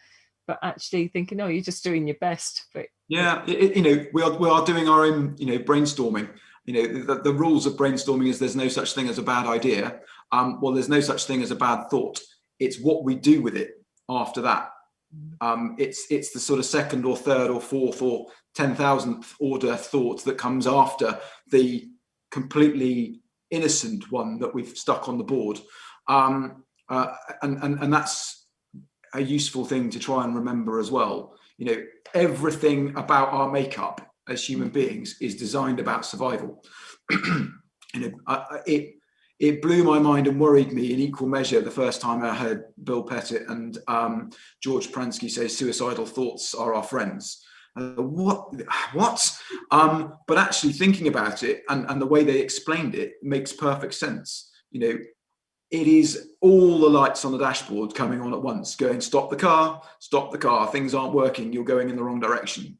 But actually thinking, no, you're just doing your best. But yeah, you know, we are doing our own, you know, brainstorming. You know, the rules of brainstorming is there's no such thing as a bad idea. Well, there's no such thing as a bad thought. It's what we do with it after that. It's the sort of second or third or fourth or 10,000th order thought that comes after the completely innocent one that we've stuck on the board. And that's a useful thing to try and remember as well. You know, everything about our makeup as human beings is designed about survival. You know, it blew my mind and worried me in equal measure the first time I heard Bill Pettit and George Pransky say suicidal thoughts are our friends. What? But actually thinking about it and the way they explained it makes perfect sense. You know, it is all the lights on the dashboard coming on at once, going, stop the car, things aren't working, you're going in the wrong direction.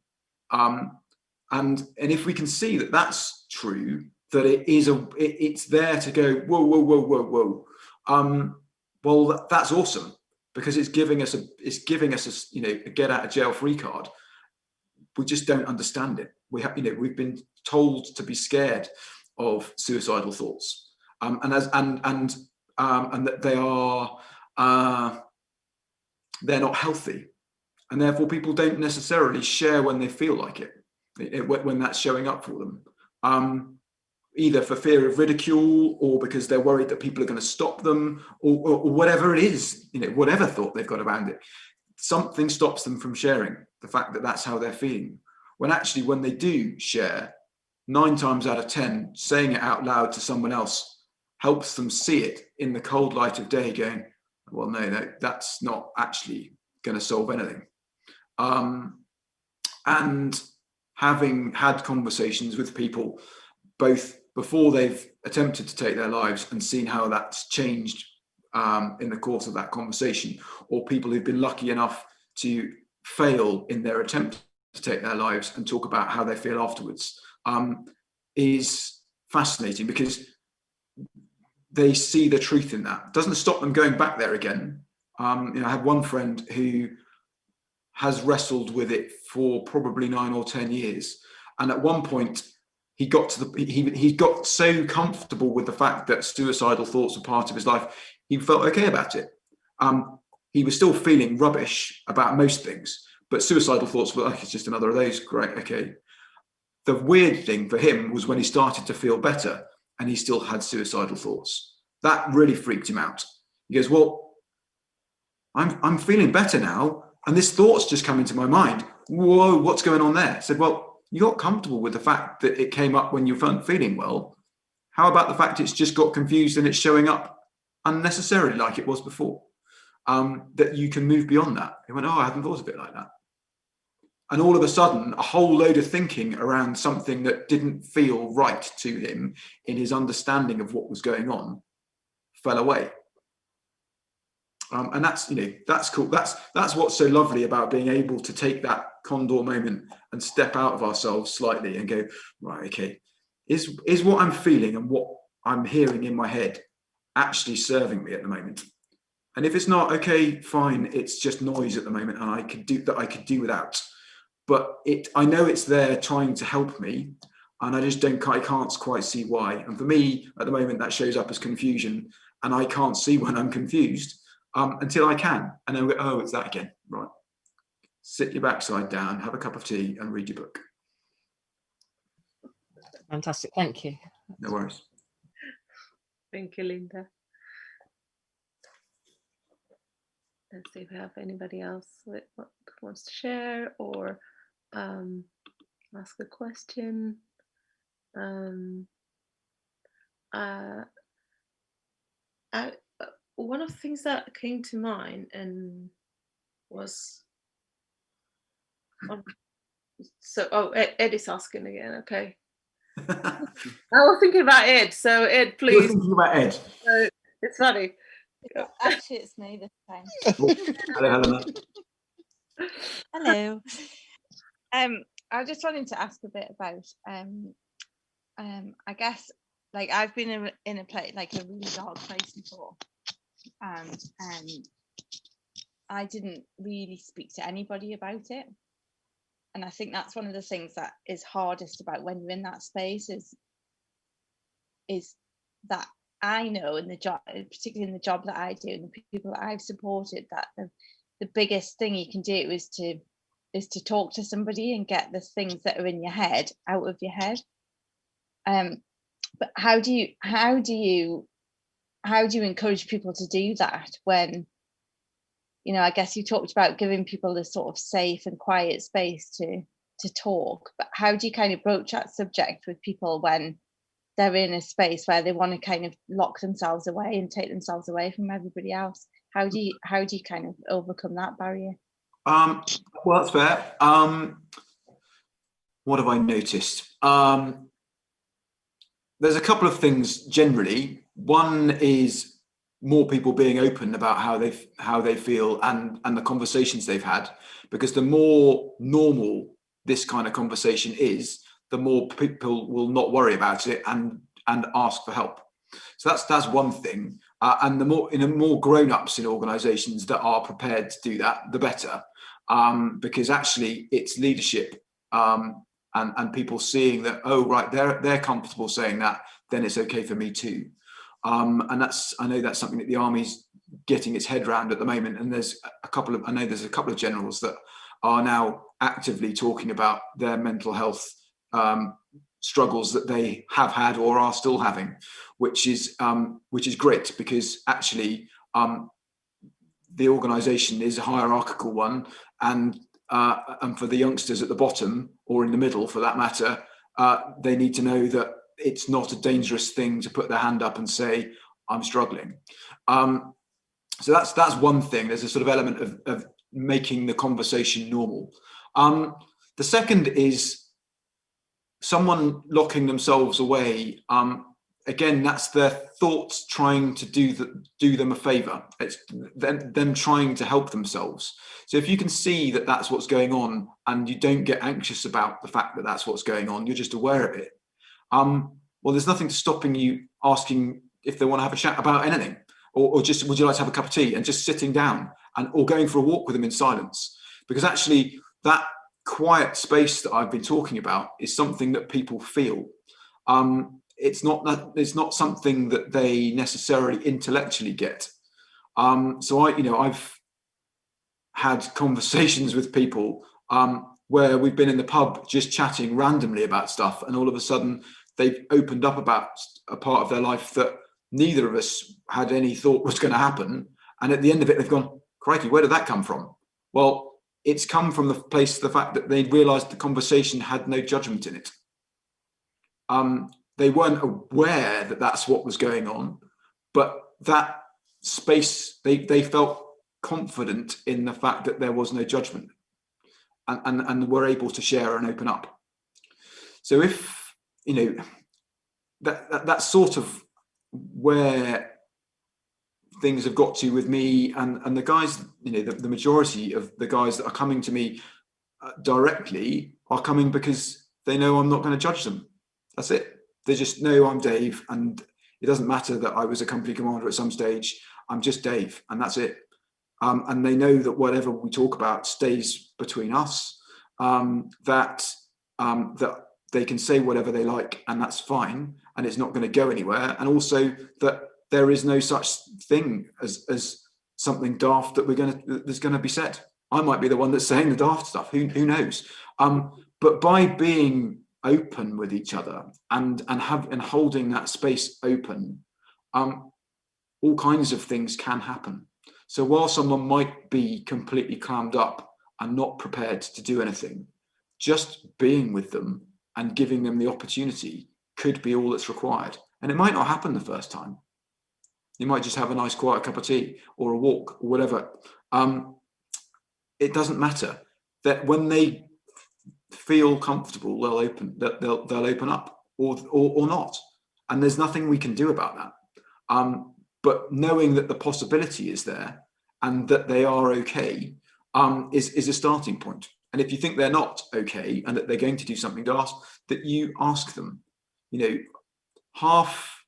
And if we can see that that's true, that it's there to go, whoa. Well, that's awesome, because it's giving us a you know, a get out of jail free card. We just don't understand it. You know, we've been told to be scared of suicidal thoughts, and that they're not healthy, and therefore people don't necessarily share when they feel like it, when that's showing up for them. Either for fear of ridicule, or because they're worried that people are going to stop them, or whatever it is, you know, whatever thought they've got around it, something stops them from sharing the fact that that's how they're feeling. When actually, when they do share, 9 times out of 10, saying it out loud to someone else helps them see it in the cold light of day, going, well, no, that's not actually going to solve anything. And having had conversations with people, both before they've attempted to take their lives and seen how that's changed in the course of that conversation, or people who've been lucky enough to fail in their attempt to take their lives and talk about how they feel afterwards, is fascinating, because they see the truth in that. It doesn't stop them going back there again. You know, I had one friend who has wrestled with it for probably 9 or 10 years, and at one point he got so comfortable with the fact that suicidal thoughts were part of his life, he felt okay about it. He was still feeling rubbish about most things, but suicidal thoughts were like, it's just another of those. Great, okay. The weird thing for him was when he started to feel better and he still had suicidal thoughts. That really freaked him out. He goes, well, I'm feeling better now, and this thought's just come into my mind. Whoa, what's going on there? I said, well, you got comfortable with the fact that it came up when you weren't feeling well. How about the fact it's just got confused and it's showing up unnecessarily like it was before? That you can move beyond that. He went, oh, I hadn't thought of it like that. And all of a sudden, a whole load of thinking around something that didn't feel right to him in his understanding of what was going on fell away. And that's, you know, that's cool. That's what's so lovely about being able to take that condor moment and step out of ourselves slightly and go, right, okay, is what I'm feeling and what I'm hearing in my head actually serving me at the moment? And if it's not, okay, fine, it's just noise at the moment, and I could do without. But I know it's there trying to help me, and I can't quite see why. And for me, at the moment, that shows up as confusion, and I can't see when I'm confused until I can. And then we go, oh, it's that again. Right. Sit your backside down, have a cup of tea, and read your book. Fantastic. Thank you. No worries. Thank you, Linda. Let's see if we have anybody else that wants to share or ask a question. one of the things that came to mind and was Ed is asking again. Okay. I was thinking about Ed, so Ed, You were please. thinking about Ed. So it's funny. Actually, it's me this time. Hello, Helena. Hello. I just wanted to ask a bit about I guess, like, I've been in a place, like a really dark place before, and I didn't really speak to anybody about it. And I think that's one of the things that is hardest about when you're in that space is that I know in the job, particularly in the job that I do and the people that I've supported, that the biggest thing you can do is to talk to somebody and get the things that are in your head out of your head. But how do you encourage people to do that when, I guess you talked about giving people this sort of safe and quiet space to talk, but how do you kind of broach that subject with people when they're in a space where they want to kind of lock themselves away and take themselves away from everybody else? How do you kind of overcome that barrier? Well, that's fair. What have I noticed? There's a couple of things generally. One is more people being open about how they feel and the conversations they've had, because the more normal this kind of conversation is, the more people will not worry about it and ask for help. So that's one thing. And the more grown-ups in organisations that are prepared to do that, the better, because actually it's leadership. And people seeing that, oh, right, they're comfortable saying that, then it's okay for me too. And I know that's something that the Army's getting its head around at the moment. And there's a couple of generals that are now actively talking about their mental health struggles that they have had or are still having, which is great, because actually the organisation is a hierarchical one, and for the youngsters at the bottom, or in the middle for that matter, they need to know that it's not a dangerous thing to put their hand up and say, I'm struggling. So that's one thing. There's a sort of element of making the conversation normal. The second is someone locking themselves away. Again, that's their thoughts trying to do them a favour. It's them trying to help themselves. So if you can see that that's what's going on, and you don't get anxious about the fact that that's what's going on, you're just aware of it. Well, there's nothing stopping you asking if they want to have a chat about anything, or just, would you like to have a cup of tea, and just sitting down or going for a walk with them in silence. Because actually that quiet space that I've been talking about is something that people feel. It's not something that they necessarily intellectually get. So I've had conversations with people where we've been in the pub just chatting randomly about stuff, and all of a sudden they've opened up about a part of their life that neither of us had any thought was going to happen. And at the end of it, they've gone, crikey, where did that come from? Well, it's come from the fact that they realised the conversation had no judgment in it. They weren't aware that that's what was going on, but that space, they felt confident in the fact that there was no judgment, and were able to share and open up. So if, that's sort of where things have got to with me and the guys, the majority of the guys that are coming to me directly are coming because they know I'm not going to judge them. That's it. They just know I'm Dave, and it doesn't matter that I was a company commander at some stage. I'm just Dave, and that's it. And they know that whatever we talk about stays between us, that they can say whatever they like, and that's fine, and it's not going to go anywhere. And also that there is no such thing as something daft that's going to be said. I might be the one that's saying the daft stuff. Who knows? But by being open with each other and holding that space open, all kinds of things can happen. So while someone might be completely clammed up and not prepared to do anything, just being with them and giving them the opportunity could be all that's required. And it might not happen the first time, You might just have a nice quiet cup of tea or a walk or whatever. It doesn't matter. That when they feel comfortable, they'll open up or not, and there's nothing we can do about that. But knowing that the possibility is there and that they are okay is a starting point. And if you think they're not okay and that they're going to do something, to ask them. You know, half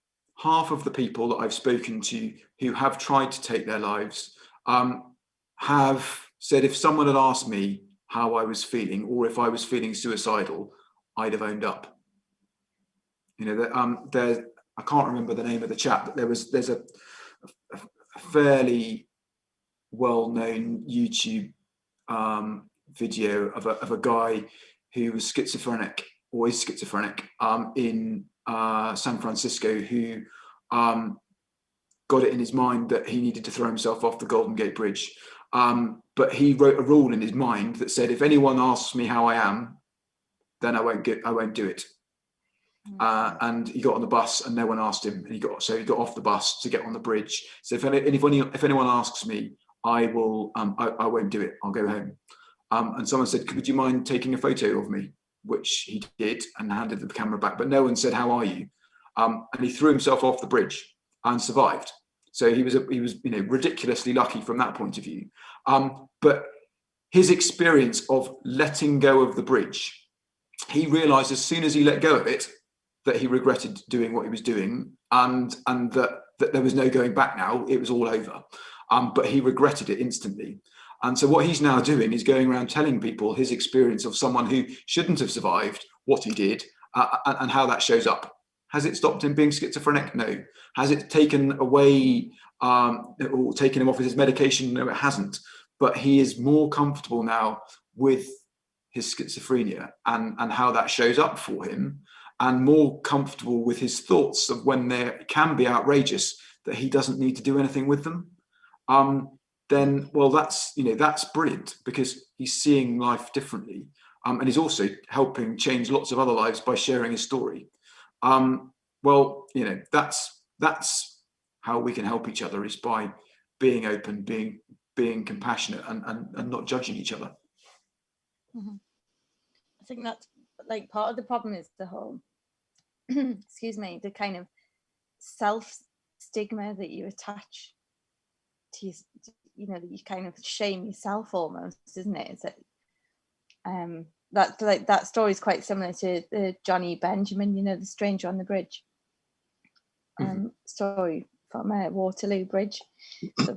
of the people that I've spoken to who have tried to take their lives have said, if someone had asked me how I was feeling or if I was feeling suicidal, I'd have owned up. You know, I can't remember the name of the chap, but there's a fairly well-known YouTube video of a guy who was schizophrenic, or is schizophrenic, in San Francisco, who got it in his mind that he needed to throw himself off the Golden Gate Bridge. But he wrote a rule in his mind that said, if anyone asks me how I am, then I won't do it. And he got on the bus and no one asked him, and he got off the bus to get on the bridge. So if anyone asks me, I won't do it. I'll go home. And someone said, would you mind taking a photo of me? Which he did and handed the camera back, but no one said, how are you? And he threw himself off the bridge and survived. So he was ridiculously lucky from that point of view. But his experience of letting go of the bridge, he realized as soon as he let go of it that he regretted doing what he was doing, and that there was no going back now. It was all over. But he regretted it instantly. And so what he's now doing is going around telling people his experience of someone who shouldn't have survived, what he did, and how that shows up. Has it stopped him being schizophrenic? No. Has it taken away or taken him off his medication? No, it hasn't. But he is more comfortable now with his schizophrenia and how that shows up for him, and more comfortable with his thoughts of when they can be outrageous, that he doesn't need to do anything with them. Then, well, that's brilliant, because he's seeing life differently. And he's also helping change lots of other lives by sharing his story. Well, that's how we can help each other, is by being open, being compassionate, and not judging each other. Mm-hmm. I think that's like part of the problem, is the whole excuse me, the kind of self stigma that you attach to, that you kind of shame yourself almost, isn't it? Is it that story is quite similar to the Johnny Benjamin, the stranger on the bridge story from Waterloo Bridge. So,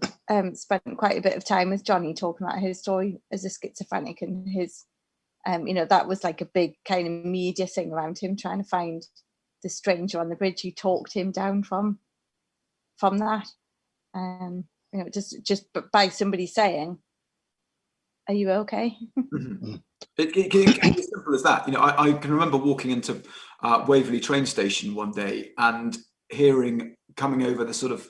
spent quite a bit of time with Johnny talking about his story as a schizophrenic, and his that was like a big kind of media thing around him, trying to find the stranger on the bridge who talked him down from that. Just by somebody saying, are you okay? Mm-hmm. It can be as simple as that. I can remember walking into Waverley train station one day and hearing, coming over the sort of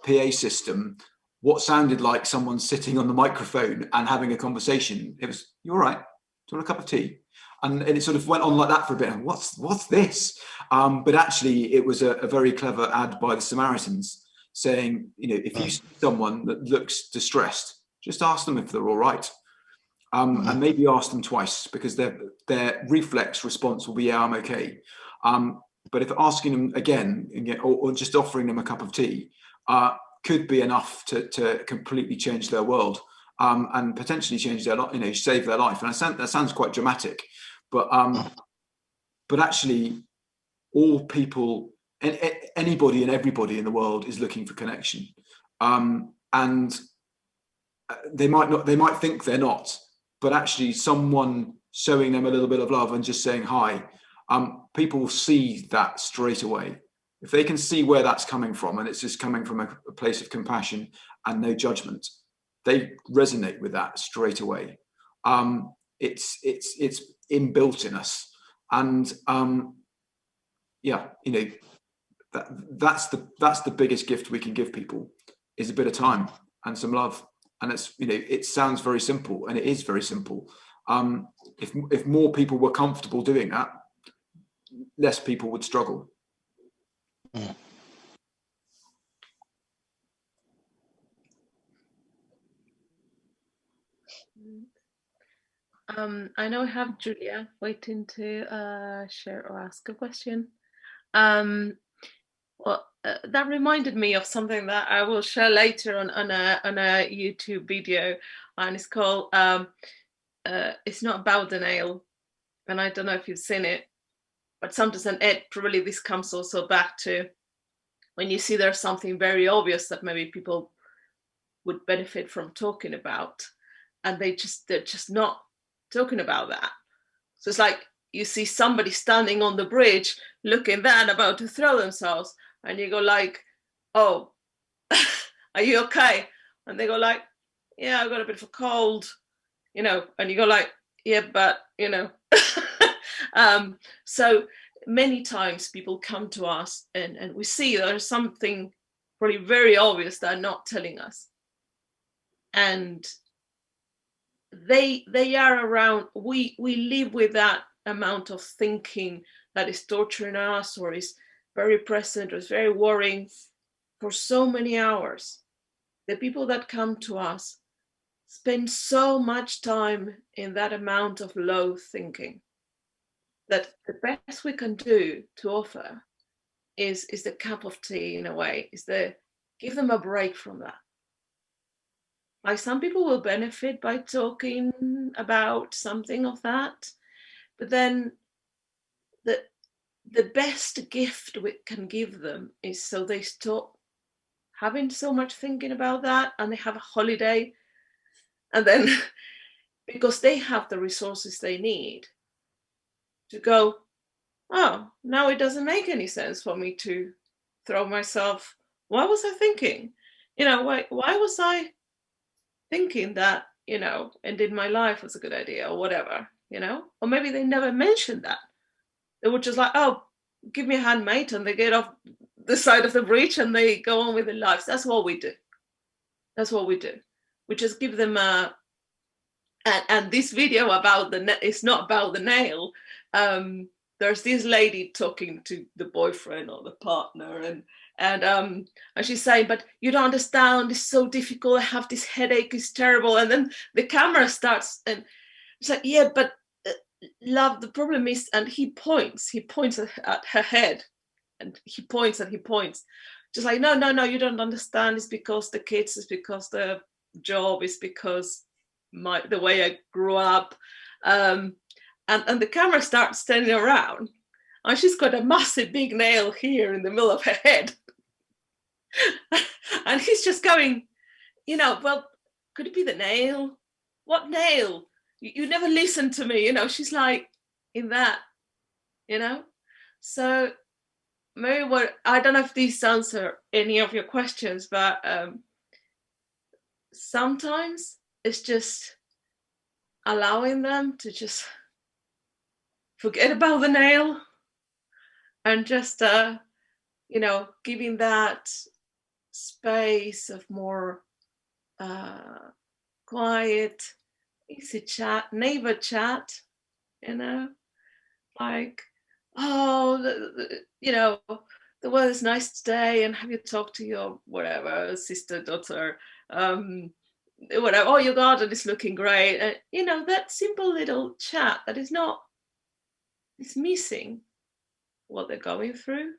PA system, what sounded like someone sitting on the microphone and having a conversation. It was, "You all right? Do you want a cup of tea?" And it sort of went on like that for a bit. What's this? But actually, it was a very clever ad by the Samaritans saying, if you see someone that looks distressed, just ask them if they're all right. And maybe ask them twice, because their reflex response will be, "Yeah, I'm okay." But if asking them again, or just offering them a cup of tea, could be enough to completely change their world, and potentially change their life, save their life. And that sounds quite dramatic, but actually, all people, anybody and everybody in the world is looking for connection, and they might think they're not. But actually, someone showing them a little bit of love and just saying hi, people will see that straight away. If they can see where that's coming from, and it's just coming from a place of compassion and no judgment, they resonate with that straight away. It's inbuilt in us, and that's the biggest gift we can give people, is a bit of time and some love. And it's, it sounds very simple, and it is very simple. If more people were comfortable doing that, less people would struggle. I know I have Julia waiting to share or ask a question. That reminded me of something that I will share later on a YouTube video, and it's called "It's Not About the Nail," and I don't know if you've seen it, but sometimes, and probably this comes also back to when you see there's something very obvious that maybe people would benefit from talking about, and they're just not talking about that. So it's like you see somebody standing on the bridge looking then about to throw themselves, and you go like, oh, are you okay? And they go like, yeah, I got a bit of a cold, and you go like, yeah, but so many times people come to us and we see there's something probably very obvious they're not telling us, and they are around. We live with that amount of thinking that is torturing us or is very present or is very worrying for so many hours. The people that come to us spend so much time in that amount of low thinking that the best we can do to offer is the cup of tea, in a way, is the give them a break from that. Like, some people will benefit by talking about something of that, but then the best gift we can give them is so they stop having so much thinking about that, and they have a holiday, and then because they have the resources they need to go, oh, now it doesn't make any sense for me to throw myself. Why was I thinking? Why was I thinking that, ending my life was a good idea or whatever, Or maybe they never mentioned that. They were just like, oh, give me a hand, mate, and they get off the side of the bridge and they go on with their lives. That's what we do. That's what we do. We just give them a, and this video about it's not about the nail. There's this lady talking to the boyfriend or the partner, and she's saying, but you don't understand, it's so difficult, I have this headache, it's terrible. And then the camera starts and it's like, yeah, but love, the problem is, and he points at her head, and he points, just like, no, you don't understand, it's because the kids, it's because the job, is because the way I grew up, and the camera starts turning around, and she's got a massive big nail here in the middle of her head. And he's just going, well, could it be the nail? What nail? You never listen to me, she's like in that, So maybe I don't know if these answer any of your questions, but sometimes it's just allowing them to just forget about the nail and just giving that space of more quiet, easy chat, neighbor chat, like, oh, the weather's nice today, and have you talked to your whatever sister, daughter, whatever, oh, your garden is looking great, and that simple little chat that is not dismissing what they're going through,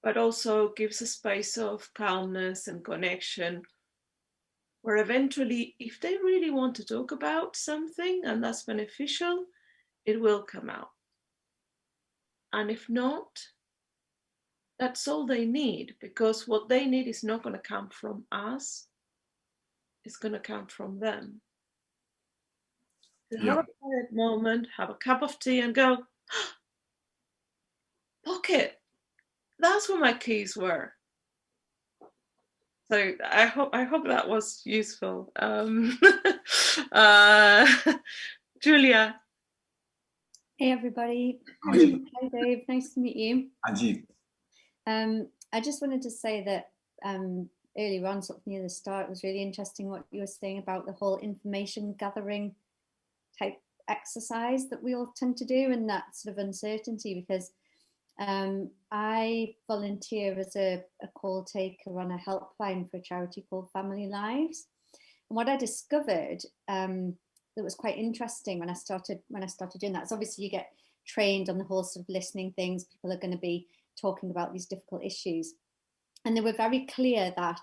but also gives a space of calmness and connection, where eventually, if they really want to talk about something and that's beneficial, it will come out. And if not, that's all they need, because what they need is not going to come from us, it's going to come from them. Have a quiet moment, have a cup of tea, and go, pocket, that's where my keys were. So I hope that was useful. Julia. Hey everybody. Hi Dave, nice to meet you. And you. I just wanted to say that earlier on, sort of near the start, it was really interesting what you were saying about the whole information gathering type exercise that we all tend to do, and that sort of uncertainty, because I volunteer as a call taker on a helpline for a charity called Family Lives. what I discovered that was quite interesting when I started doing that is obviously you get trained on the whole sort of listening things. People are going to be talking about these difficult issues, and they were very clear that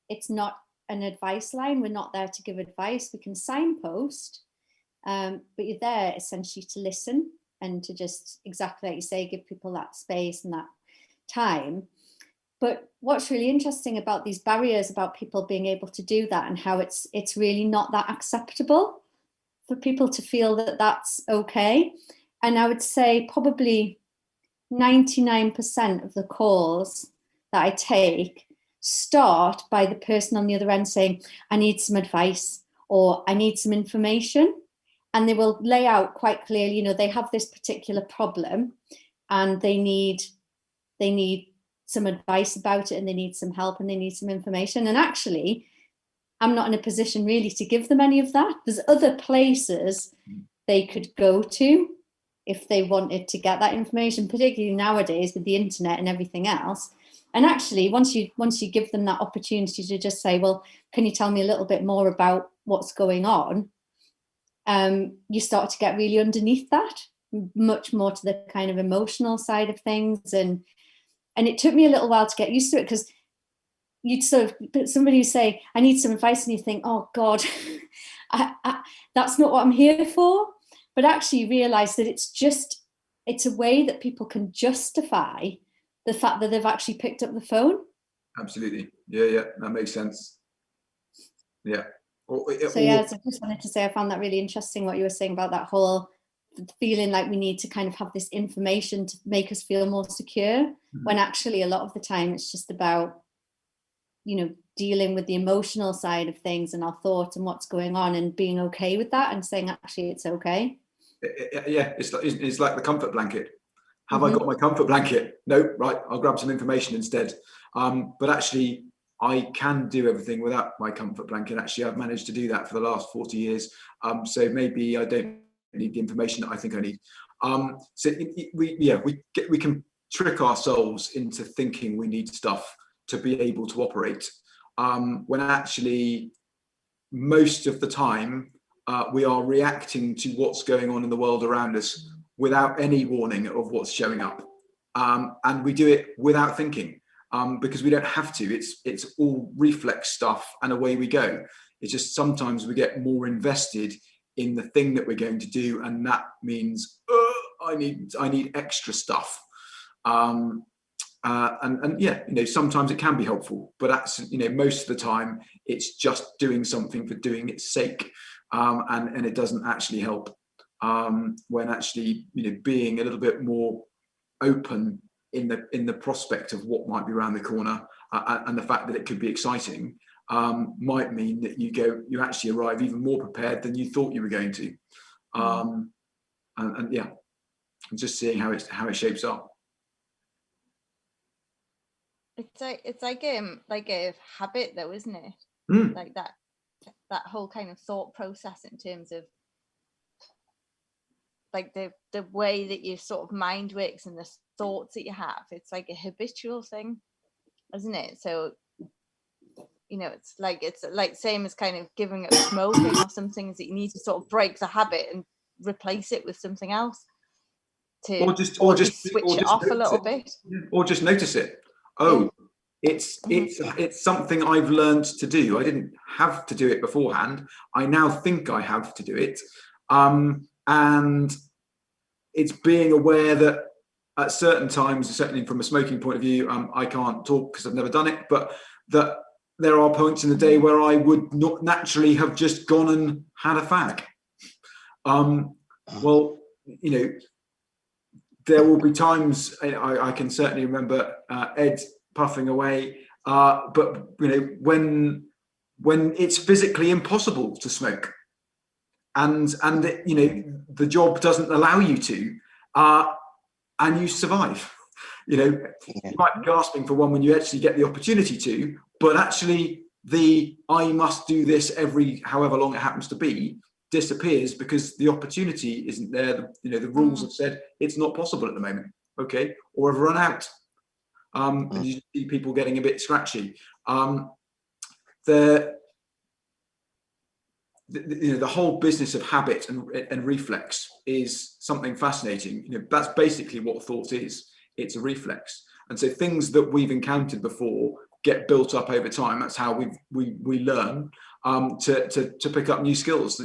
it's not an advice line. We're not there to give advice. We can signpost, but you're there essentially to listen and to just, exactly like you say, give people that space and that time. But what's really interesting about these barriers, about people being able to do that, and how it's really not that acceptable for people to feel that that's okay. And I would say probably 99% of the calls that I take start by the person on the other end saying, I need some advice, or I need some information. And they will lay out quite clearly, you know, they have this particular problem and they need some advice about it, and they need some help, and they need some information. And actually, I'm not in a position really to give them any of that. There's other places they could go to if they wanted to get that information, particularly nowadays with the internet and everything else. And actually, once you give them that opportunity to just say, well, can you tell me a little bit more about what's going on? You start to get really underneath that, much more to the kind of emotional side of things. And it took me a little while to get used to it, because you'd sort of, somebody would say, I need some advice, and you think, oh God, that's not what I'm here for. But actually you realize that it's a way that people can justify the fact that they've actually picked up the phone. Absolutely. Yeah, that makes sense. Yeah. So I just wanted to say I found that really interesting, what you were saying about that whole feeling like we need to kind of have this information to make us feel more secure, when actually a lot of the time it's just about, you know, dealing with the emotional side of things and our thoughts and what's going on, and being okay with that, and saying actually it's okay. Yeah, it's like the comfort blanket. Have I got my comfort blanket? No, right, I'll grab some information instead. But actually, I can do everything without my comfort blanket. Actually, I've managed to do that for the last 40 years. So maybe I don't need the information that I think I need. So we can trick ourselves into thinking we need stuff to be able to operate, when actually most of the time we are reacting to what's going on in the world around us without any warning of what's showing up, and we do it without thinking, because we don't have to. It's all reflex stuff, and away we go. It's just sometimes we get more invested in the thing that we're going to do, and that means I need extra stuff. And yeah, you know, sometimes it can be helpful, but that's, you know, most of the time it's just doing something for doing its sake, and it doesn't actually help. When actually, you know, being a little bit more open in the prospect of what might be around the corner, and the fact that it could be exciting, might mean that you actually arrive even more prepared than you thought you were going to. And yeah, just seeing how it shapes up. It's like a habit though, isn't it? Like that whole kind of thought process in terms of like the way that your sort of mind works and the thoughts that you have. It's like a habitual thing, isn't it? So, you know, it's like same as kind of giving up smoking or something, is that you need to sort of break the habit and replace it with something else to or just switch it off a little bit, or just notice it. It's something I've learned to do. I didn't have to do it beforehand. I now think I have to do it, and it's being aware that at certain times, certainly from a smoking point of view, I can't talk because I've never done it, but that there are points in the day where I would not naturally have just gone and had a fag. Well, you know, there will be times, I can certainly remember Ed puffing away, but you know, when it's physically impossible to smoke, and you know, the job doesn't allow you to, and you survive. You know, you might be gasping for one when you actually get the opportunity to, but actually I must do this every however long it happens to be disappears because the opportunity isn't there. You know, the rules have said it's not possible at the moment, okay, or have run out. And you see people getting a bit scratchy. the whole business of habit and reflex is something fascinating. That's basically what thought is. It's a reflex. And so things that we've encountered before get built up over time. That's how we learn to pick up new skills.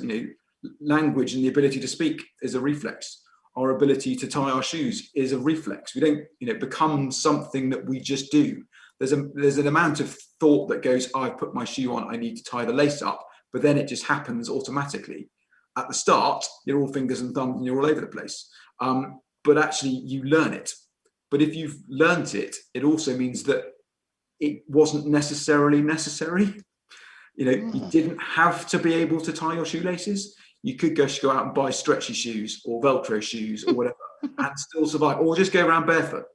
Language and the ability to speak is a reflex. Our ability to tie our shoes is a reflex. We don't become something that we just do. There's an amount of thought that goes, I've put my shoe on, I need to tie the lace up, but then it just happens automatically. At the start, you're all fingers and thumbs and you're all over the place. But actually you learn it. But if you've learned it, it also means that it wasn't necessarily necessary. You didn't have to be able to tie your shoelaces. You could go out and buy stretchy shoes or Velcro shoes or whatever and still survive, or just go around barefoot.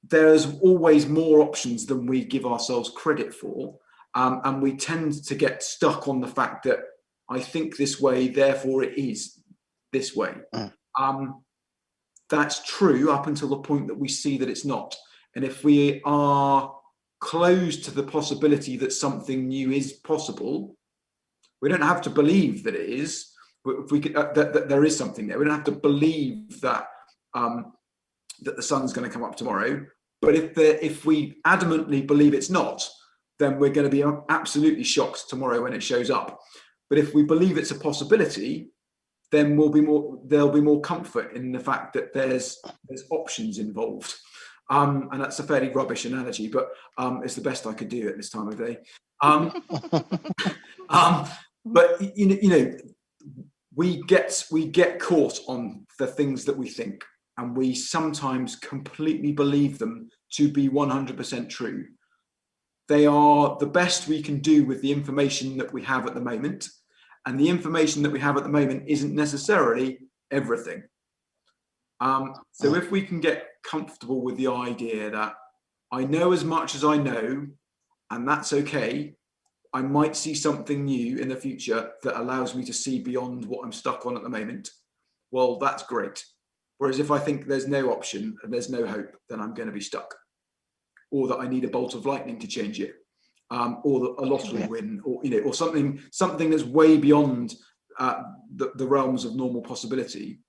There's always more options than we give ourselves credit for. And we tend to get stuck on the fact that I think this way, therefore it is this way. That's true up until the point that we see that it's not. And if we are closed to the possibility that something new is possible, we don't have to believe that it is, but if we could, that there is something there. We don't have to believe that that the sun's going to come up tomorrow. But if we adamantly believe it's not, then we're going to be absolutely shocked tomorrow when it shows up. But if we believe it's a possibility, then there'll be more comfort in the fact that there's options involved. And that's a fairly rubbish analogy, but it's the best I could do at this time of day. But we get caught on the things that we think, and we sometimes completely believe them to be 100% true. They are the best we can do with the information that we have at the moment, and the information that we have at the moment isn't necessarily everything. So if we can get comfortable with the idea that I know as much as I know, and that's okay, I might see something new in the future that allows me to see beyond what I'm stuck on at the moment, well, that's great. Whereas if I think there's no option and there's no hope, then I'm going to be stuck. Or that I need a bolt of lightning to change it, or that a lottery win, or something that's way beyond the realms of normal possibility.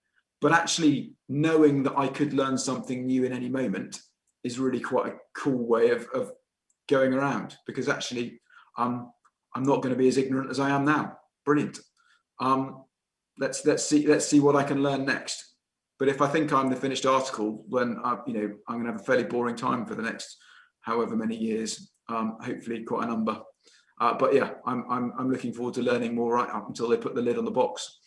But actually knowing that I could learn something new in any moment is really quite a cool way of going around, because actually I'm not going to be as ignorant as I am now. Brilliant. Let's see what I can learn next. But if I think I'm the finished article, then I'm going to have a fairly boring time for the next however many years. Hopefully quite a number. But yeah, I'm looking forward to learning more right up until they put the lid on the box.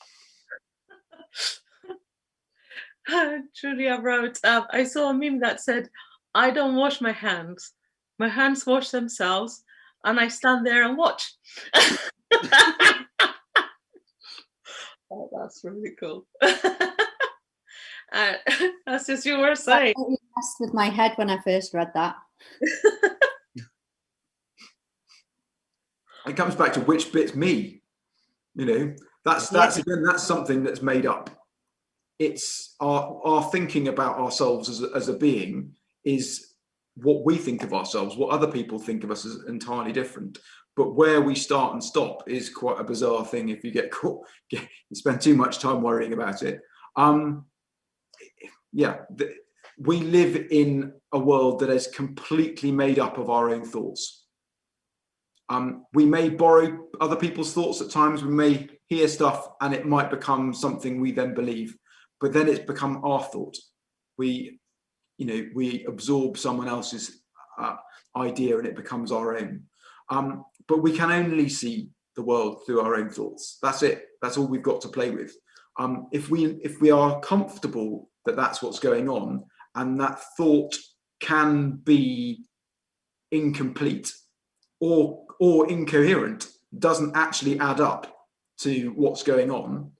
Julia wrote, I saw a meme that said, I don't wash my hands wash themselves, and I stand there and watch. Oh, that's really cool. That's just you were saying. I messed with my head when I first read that. It comes back to which bit's me. That's again, that's something that's made up. It's our thinking about ourselves as a being is what we think of ourselves. What other people think of us is entirely different. But where we start and stop is quite a bizarre thing if you get caught, you spend too much time worrying about it. We live in a world that is completely made up of our own thoughts. We may borrow other people's thoughts at times. We may hear stuff and it might become something we then believe, but then it's become our thought. We absorb someone else's idea and it becomes our own. But we can only see the world through our own thoughts. That's it. That's all we've got to play with. If we are comfortable that that's what's going on, and that thought can be incomplete or incoherent, doesn't actually add up to what's going on,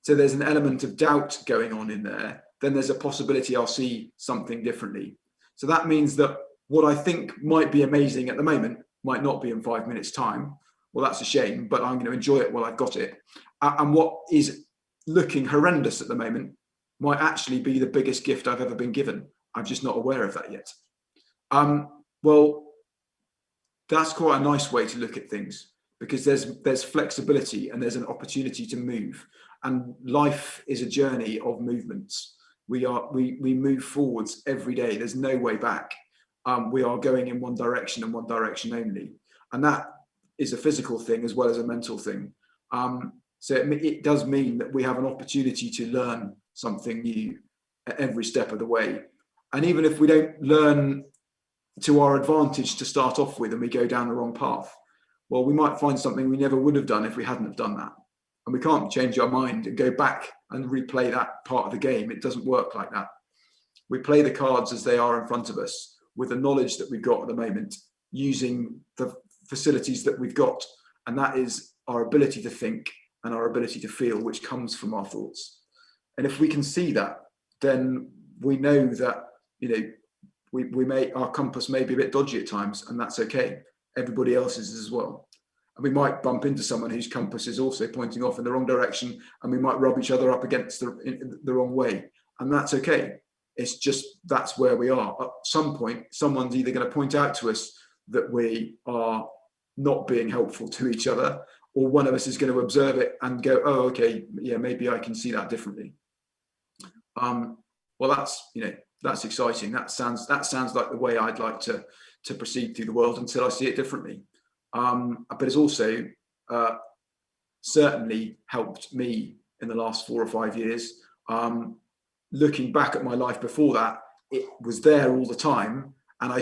so there's an element of doubt going on in there, then there's a possibility I'll see something differently. So that means that what I think might be amazing at the moment might not be in 5 minutes time. Well, that's a shame, but I'm going to enjoy it while I've got it. And what is looking horrendous at the moment might actually be the biggest gift I've ever been given. I'm just not aware of that yet. Well, that's quite a nice way to look at things, because there's flexibility and there's an opportunity to move. And life is a journey of movements. We move forwards every day. There's no way back. We are going in one direction and one direction only. And that is a physical thing as well as a mental thing. So it does mean that we have an opportunity to learn something new at every step of the way. And even if we don't learn to our advantage to start off with and we go down the wrong path, well, we might find something we never would have done if we hadn't have done that. And we can't change our mind and go back and replay that part of the game. It doesn't work like that. We play the cards as they are in front of us with the knowledge that we've got at the moment, using the facilities that we've got. And that is our ability to think and our ability to feel, which comes from our thoughts. And if we can see that, then we know that, our compass may be a bit dodgy at times, and that's okay. Everybody else's as well. And we might bump into someone whose compass is also pointing off in the wrong direction, and we might rub each other up against the wrong way. And that's okay. It's just, that's where we are. At some point, someone's either going to point out to us that we are not being helpful to each other, or one of us is going to observe it and go, oh, okay, yeah, maybe I can see that differently. Well, that's exciting. That sounds like the way I'd like to proceed through the world until I see it differently. But it's also certainly helped me in the last 4 or 5 years. Looking back at my life before that, it was there all the time, and I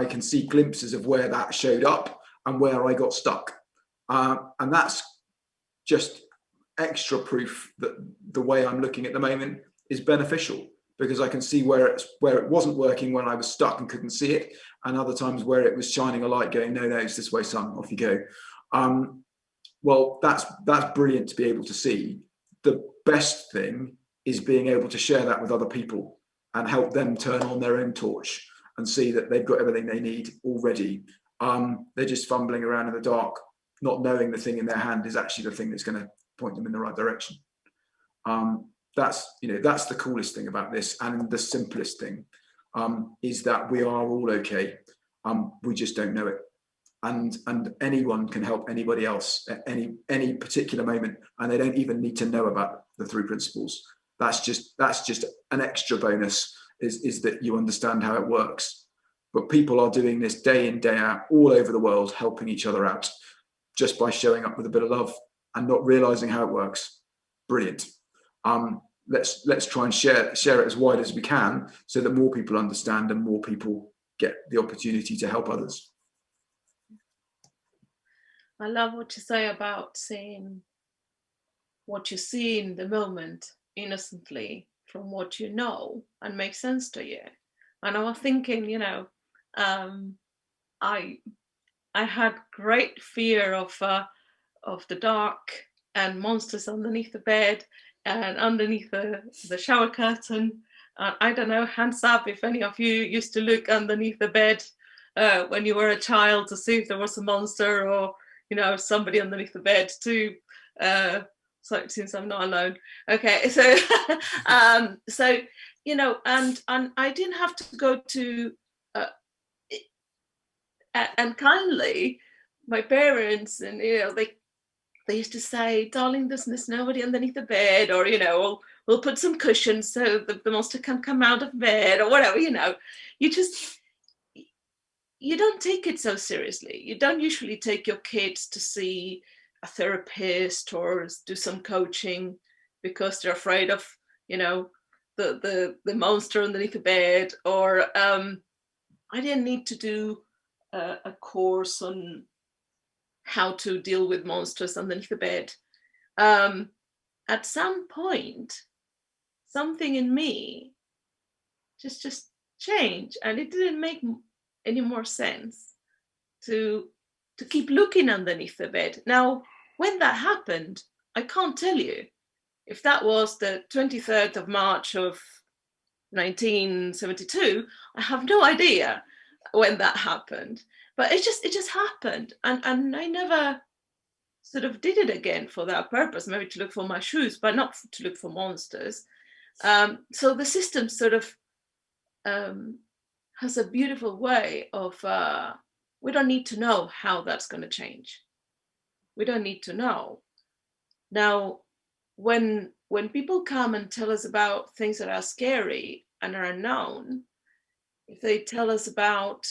can see glimpses of where that showed up and where I got stuck. And that's just extra proof that the way I'm looking at the moment is beneficial, because I can see where it wasn't working when I was stuck and couldn't see it, and other times where it was shining a light going, no, it's this way, son, off you go. Well, that's brilliant to be able to see. The best thing is being able to share that with other people and help them turn on their own torch and see that they've got everything they need already. They're just fumbling around in the dark, not knowing the thing in their hand is actually the thing that's going to point them in the right direction. That's the coolest thing about this, and the simplest thing is that we are all okay. We just don't know it, and anyone can help anybody else at any particular moment, and they don't even need to know about the 3 principles. That's just an extra bonus, is that you understand how it works. But people are doing this day in, day out, all over the world, helping each other out just by showing up with a bit of love and not realizing how it works. Brilliant. Let's try and share it as wide as we can, so that more people understand and more people get the opportunity to help others. I love what you say about seeing what you see in the moment innocently from what you know and makes sense to you. And I was thinking, I had great fear of the dark and monsters underneath the bed and underneath the shower curtain. I don't know, hands up if any of you used to look underneath the bed when you were a child to see if there was a monster or somebody underneath the bed too. So since I'm not alone, okay. So and I didn't have to go to and kindly my parents, and they used to say, darling, there's nobody underneath the bed, or we'll put some cushions so the monster can come out of bed, or whatever. You don't take it so seriously. You don't usually take your kids to see a therapist or do some coaching because they're afraid of the monster underneath the bed, or I didn't need to do a course on how to deal with monsters underneath the bed. At some point, something in me just changed, and it didn't make any more sense to keep looking underneath the bed. Now, when that happened, I can't tell you if that was the 23rd of March of 1972. I have no idea when that happened, but it just happened, and I never sort of did it again for that purpose, maybe to look for my shoes, but not to look for monsters. So the system sort of has a beautiful way of we don't need to know how that's going to change. We don't need to know. Now, when people come and tell us about things that are scary and are unknown, if they tell us about,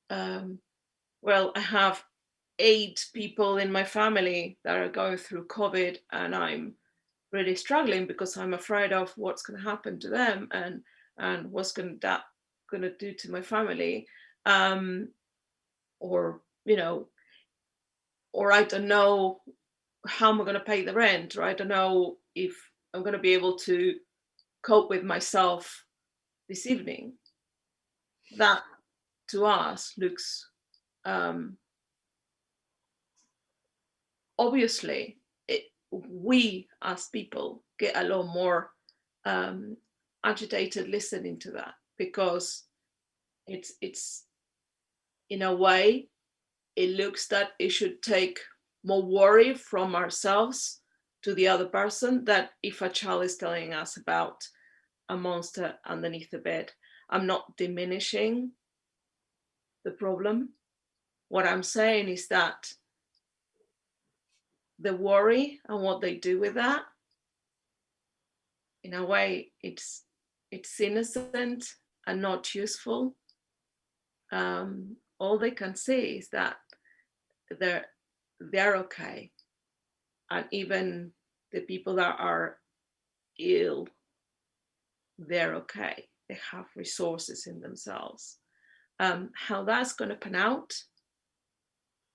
well, I have 8 people in my family that are going through COVID, and I'm really struggling because I'm afraid of what's going to happen to them and what's that going to do to my family, or or I don't know how am I going to pay the rent, or I don't know if I'm going to be able to cope with myself this evening. That to us looks obviously we as people get a lot more agitated listening to that, because it's in a way it looks that it should take more worry from ourselves to the other person, that if a child is telling us about a monster underneath the bed. I'm not diminishing the problem. What I'm saying is that the worry and what they do with that, in a way, it's innocent and not useful. All they can see is that they're okay, and even the people that are ill, they're okay. They have resources in themselves. How that's going to pan out,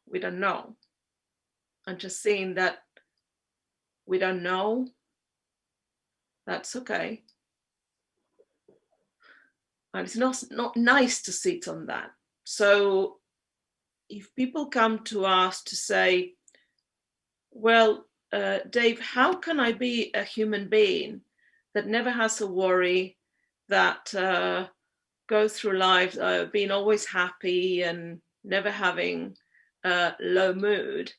we don't know. And just seeing that we don't know, that's okay. And it's not nice to sit on that. So if people come to us to say, well, Dave, how can I be a human being that never has a worry, that goes through life being always happy and never having a low mood?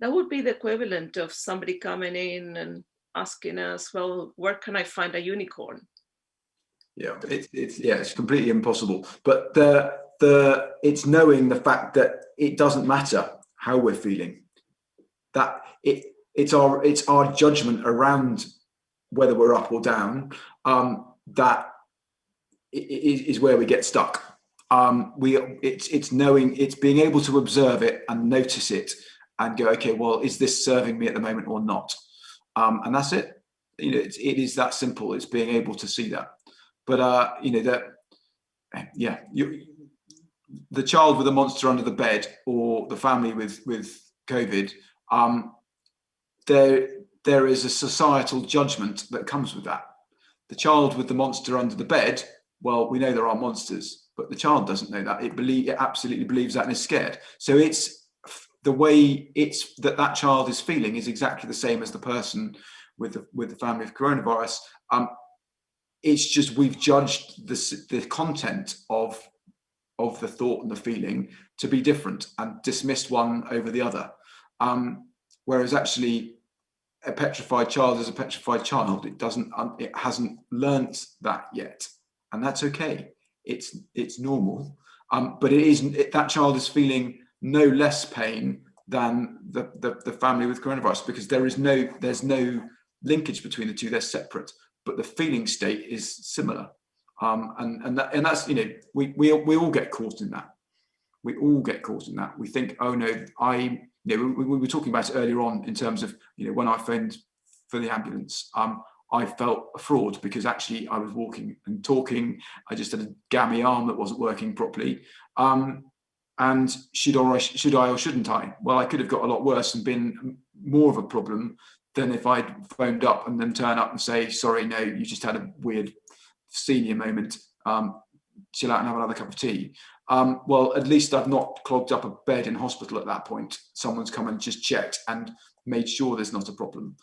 That would be the equivalent of somebody coming in and asking us, well, where can I find a unicorn? Yeah, it's completely impossible. But it's knowing the fact that it doesn't matter how we're feeling. That it's our judgment around whether we're up or down that is where we get stuck. It's knowing, it's being able to observe it and notice it and go, okay, well, is this serving me at the moment or not? And that's it. It is that simple. It's being able to see that. But the child with a monster under the bed, or the family with COVID, there is a societal judgment that comes with that. The child with the monster under the bed, well, we know there are monsters, but the child doesn't know that. It absolutely believes that and is scared. So it's the way that child is feeling is exactly the same as the person with the family of coronavirus. It's just we've judged the content of the thought and the feeling to be different and dismissed one over the other. Whereas actually a petrified child is a petrified child. It hasn't learnt that yet, and that's okay. It's normal. But that child is feeling no less pain than the family with coronavirus, because there's no linkage between the two. They're separate, but the feeling state is similar. And that's, we all get caught in that. We all get caught in that. We think, oh no, we were talking about it earlier on in terms of, when I phoned for the ambulance, I felt a fraud because actually I was walking and talking. I just had a gammy arm that wasn't working properly. And should I or shouldn't I? Well, I could have got a lot worse and been more of a problem than if I'd phoned up and then turn up and say, sorry, no, you just had a weird senior moment. Chill out and have another cup of tea. Well, at least I've not clogged up a bed in hospital at that point. Someone's come and just checked and made sure there's not a problem.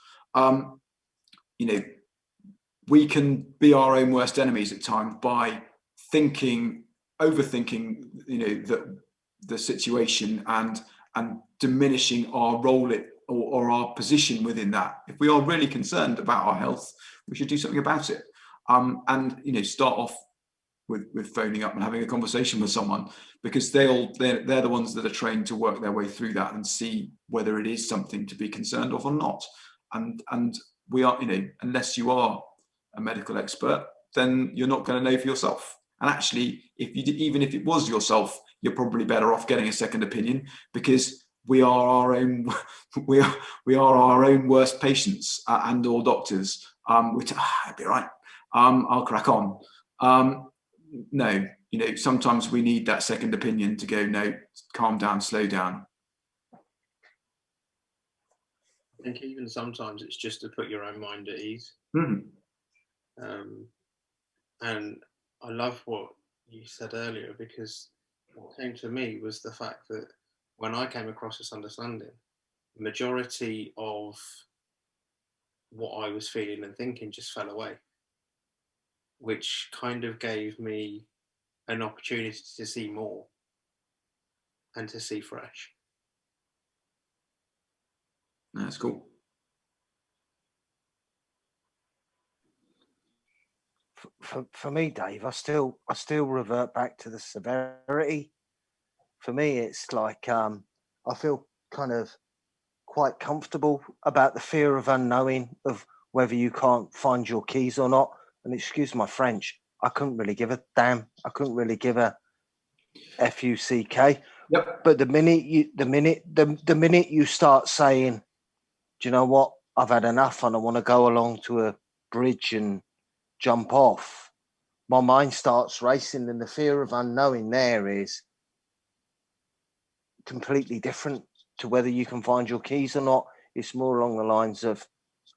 We can be our own worst enemies at times by overthinking, the situation and diminishing our role or our position within that. If we are really concerned about our health, we should do something about it. And start off with phoning up and having a conversation with someone, because they're the ones that are trained to work their way through that and see whether it is something to be concerned of or not. And we are, unless you are a medical expert, then you're not going to know for yourself. And actually, even if it was yourself, you're probably better off getting a second opinion, because we are our own we are our own worst patients and or doctors. Which I'd be right. I'll crack on. No, sometimes we need that second opinion to go, no, calm down, slow down. I think even sometimes it's just to put your own mind at ease. And I love what you said earlier, because what came to me was the fact that when I came across this understanding, the majority of what I was feeling and thinking just fell away, which kind of gave me an opportunity to see more and to see fresh. That's cool. For me, Dave, I still revert back to the severity. For me, it's like I feel kind of quite comfortable about the fear of unknowing, of whether you can't find your keys or not. And excuse my French, I couldn't really give a damn. I couldn't really give a fuck. Yep. But the minute you start saying, do you know what? I've had enough and I want to go along to a bridge and jump off, my mind starts racing, and the fear of unknowing there is completely different to whether you can find your keys or not. It's more along the lines of,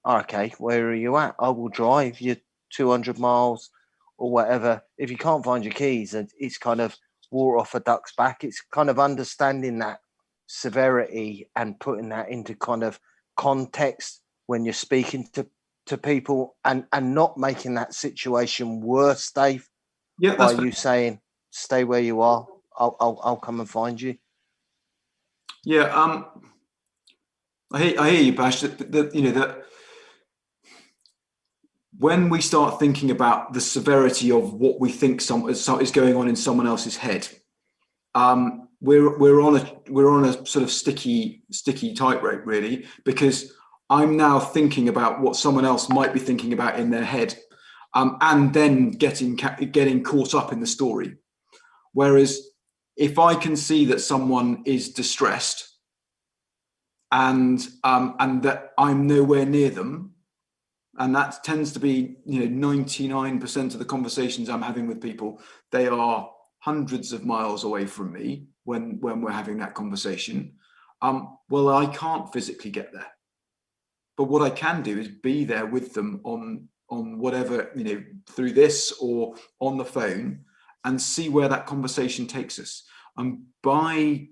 okay, where are you at? I will drive you 200 miles or whatever. If you can't find your keys, it's kind of water off a duck's back. It's kind of understanding that severity and putting that into kind of context when you're speaking to people, and not making that situation worse, Dave. Yeah, by you saying, stay where you are. I'll come and find you. Yeah, I hear you, Bash. That when we start thinking about the severity of what we think is going on in someone else's head, we're on a sort of sticky tightrope, really, because I'm now thinking about what someone else might be thinking about in their head, and then getting caught up in the story. Whereas if I can see that someone is distressed and that I'm nowhere near them, and that tends to be 99% of the conversations I'm having with people, they are hundreds of miles away from me when we're having that conversation. Well, I can't physically get there, but what I can do is be there with them on whatever, through this or on the phone, and see where that conversation takes us. And by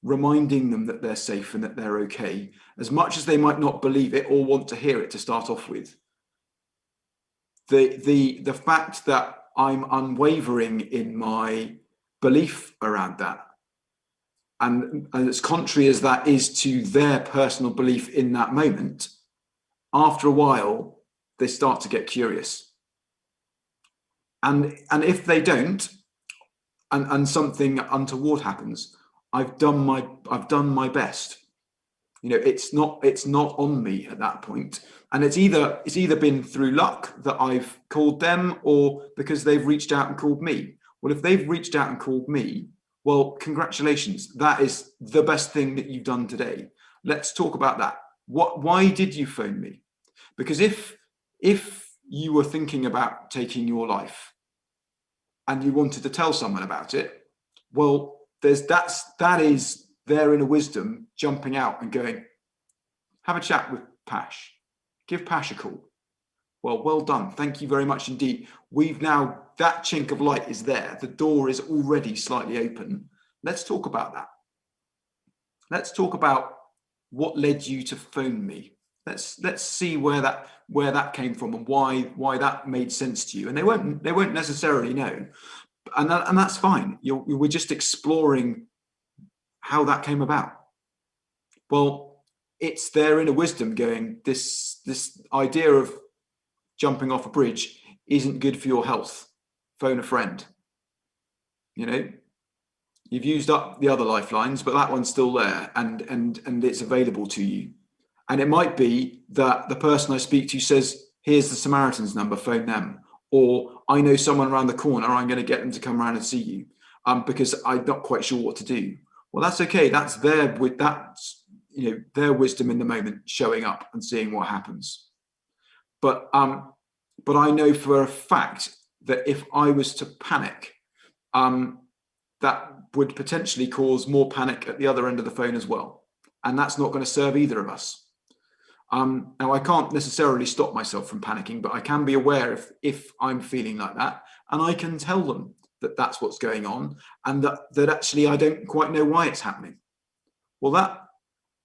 reminding them that they're safe and that they're okay, as much as they might not believe it or want to hear it to start off with, the fact that I'm unwavering in my belief around that, and as contrary as that is to their personal belief in that moment, after a while they start to get curious, and if they don't, and something untoward happens, I've done my best. It's not on me at that point, and it's either been through luck that I've called them, or because they've reached out and called me. Well, if they've reached out and called me, well, congratulations. That is the best thing that you've done today. Let's talk about that. Why did you phone me? Because if you were thinking about taking your life and you wanted to tell someone about it, well, that is their inner wisdom jumping out and going, have a chat with Pash. Give Pash a call. Well done. Thank you very much indeed. We've now, that chink of light is there. The door is already slightly open. Let's talk about that. Let's talk about what led you to phone me. Let's see where that came from and why that made sense to you. And they won't necessarily know, and that's fine. We're just exploring how that came about. Well, it's their inner wisdom going, this idea of jumping off a bridge isn't good for your health. phone a friend. You know, you've used up the other lifelines, but that one's still there, and it's available to you. And it might be that the person I speak to says, here's the Samaritan's number, phone them. Or I know someone around the corner, I'm going to get them to come around and see you, because I'm not quite sure what to do. Well, that's okay. That's their wisdom in the moment showing up and seeing what happens. But I know for a fact that if I was to panic, that would potentially cause more panic at the other end of the phone as well. And that's not going to serve either of us. Now, I can't necessarily stop myself from panicking, but I can be aware if I'm feeling like that, and I can tell them that that's what's going on, and that actually I don't quite know why it's happening. Well,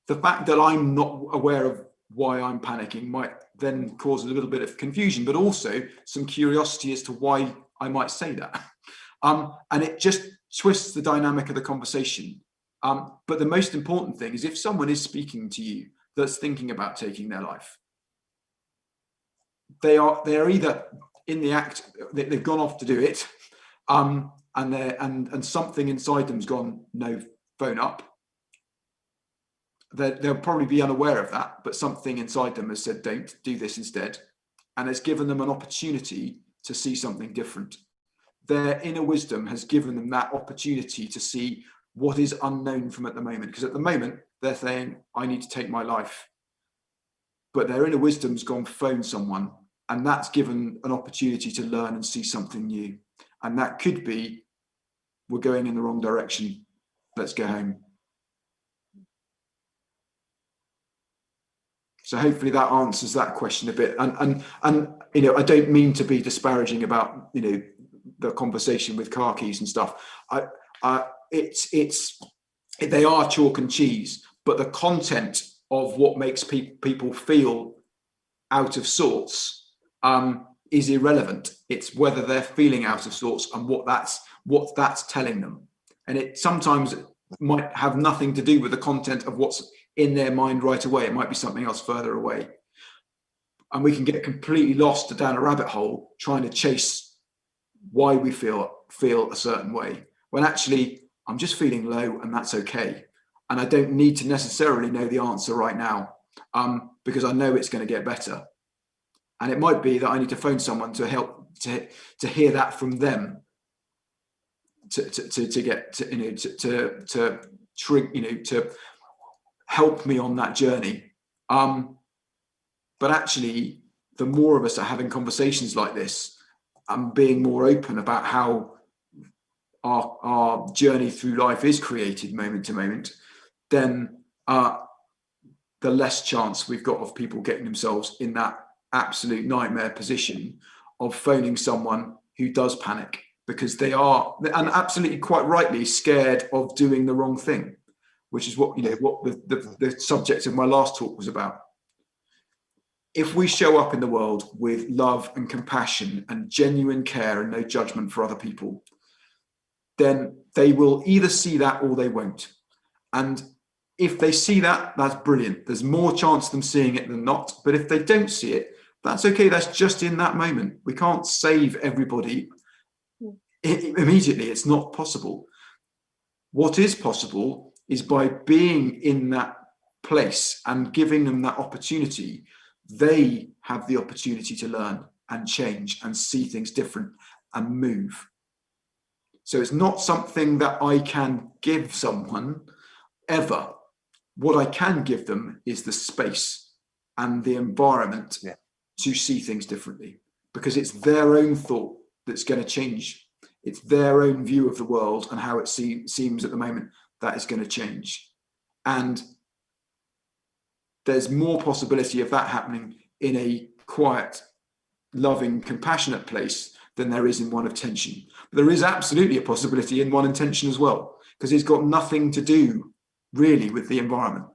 the fact that I'm not aware of why I'm panicking might then cause a little bit of confusion, but also some curiosity as to why I might say that. And it just twists the dynamic of the conversation. But the most important thing is if someone is speaking to you that's thinking about taking their life, they are either in the act, they've gone off to do it, and something inside them's gone, no, phone up. They'll probably be unaware of that, but something inside them has said, don't do this instead, and has given them an opportunity to see something different. Their inner wisdom has given them that opportunity to see what is unknown from at the moment, because at the moment they're saying, I need to take my life, but their inner wisdom's gone phone someone, and that's given an opportunity to learn and see something new. And that could be, we're going in the wrong direction, let's go home. So hopefully that answers that question a bit. And you know, I don't mean to be disparaging about, you know, the conversation with car keys and stuff. They are chalk and cheese, but the content of what makes people feel out of sorts is irrelevant. It's whether they're feeling out of sorts and what that's telling them. And it sometimes might have nothing to do with the content of what's in their mind right away. It might be something else further away. And we can get completely lost down a rabbit hole trying to chase why we feel a certain way, when actually I'm just feeling low and that's okay. And I don't need to necessarily know the answer right now, because I know it's going to get better. And it might be that I need to phone someone to help to hear that from them, to get to help me on that journey. But actually, the more of us are having conversations like this and being more open about how our journey through life is created moment to moment, then the less chance we've got of people getting themselves in that absolute nightmare position of phoning someone who does panic, because they are, and absolutely quite rightly, scared of doing the wrong thing, which is what, you know, what the subject of my last talk was about. If we show up in the world with love and compassion and genuine care and no judgment for other people, then they will either see that or they won't. And if they see that, that's brilliant. There's more chance of them seeing it than not. But if they don't see it, that's okay. That's just in that moment. We can't save everybody immediately. It's not possible. What is possible is by being in that place and giving them that opportunity, they have the opportunity to learn and change and see things different and move. So it's not something that I can give someone ever. What I can give them is the space and the environment to see things differently, because it's their own thought that's going to change. It's their own view of the world and how it seems at the moment that is going to change. And there's more possibility of that happening in a quiet, loving, compassionate place than there is in one of tension. But there is absolutely a possibility in one in tension as well, because it's got nothing to do really with the environment.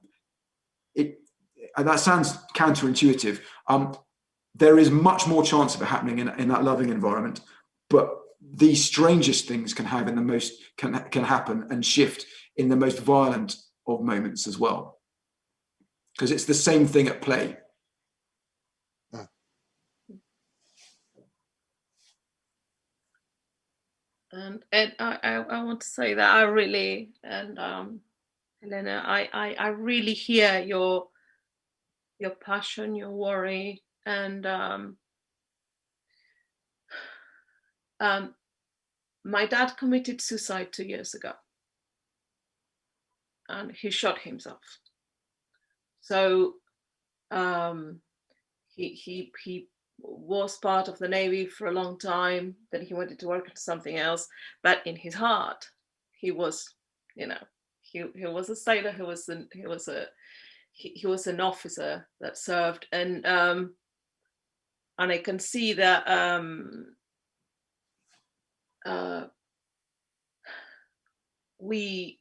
And that sounds counterintuitive. There is much more chance of it happening in that loving environment, but the strangest things can happen and shift in the most violent of moments as well, because it's the same thing at play. And I want to say that I really, and Helena, I really hear your passion, your worry, and my dad committed suicide 2 years ago, and he shot himself. So he was part of the Navy for a long time. Then he wanted to work into something else, but in his heart, he was, you know, he was a sailor. He was an officer that served, and I can see that we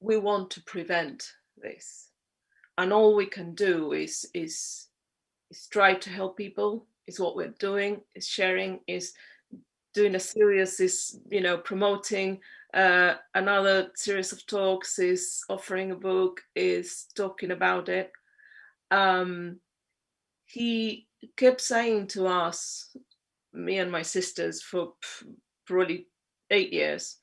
want to prevent this, and all we can do is try to help people. Is what we're doing. Is sharing. Is doing a series. Is promoting another series of talks. Is offering a book. Is talking about it. He kept saying to us, me and my sisters, for probably 8 years,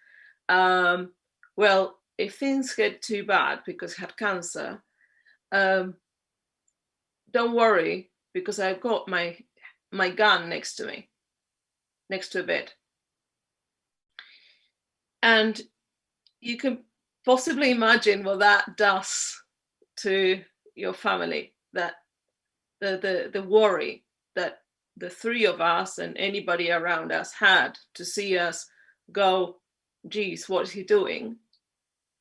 well, if things get too bad because he had cancer, don't worry, because I've got my gun next to me, next to a bed. And you can possibly imagine what that does to your family, that the worry that the three of us and anybody around us had to see us go, geez, what is he doing?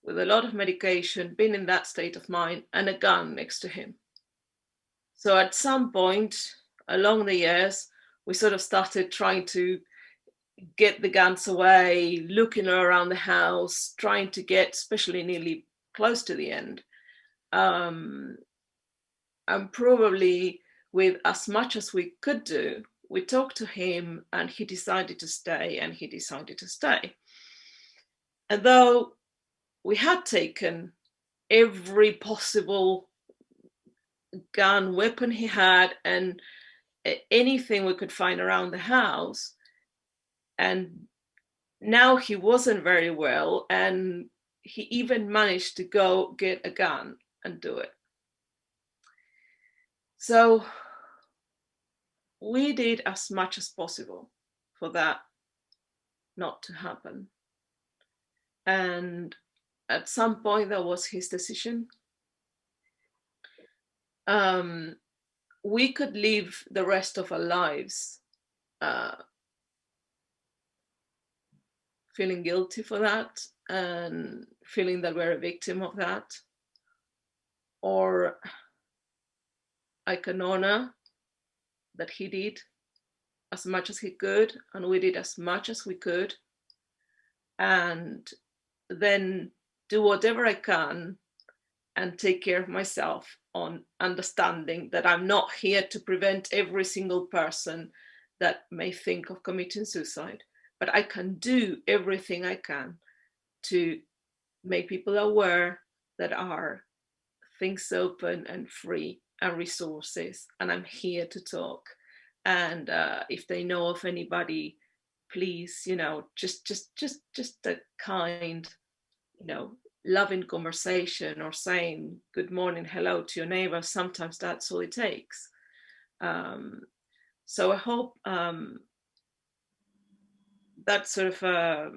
With a lot of medication, been in that state of mind, and a gun next to him. So at some point along the years, we sort of started trying to get the guns away, looking around the house, trying to get, especially nearly close to the end, and probably with as much as we could do, we talked to him, and he decided to stay, and he decided to stay. And though we had taken every possible gun, weapon he had, and anything we could find around the house, and now he wasn't very well, and he even managed to go get a gun and do it. So we did as much as possible for that not to happen. And at some point, that was his decision. We could live the rest of our lives feeling guilty for that and feeling that we're a victim of that. Or I can honor that he did as much as he could, and we did as much as we could, and then do whatever I can and take care of myself, on understanding that I'm not here to prevent every single person that may think of committing suicide, but I can do everything I can to make people aware that are things open and free and resources, and I'm here to talk. And if they know of anybody, please, just a kind, loving conversation, or saying good morning, hello to your neighbor. Sometimes that's all it takes. So I hope that sort of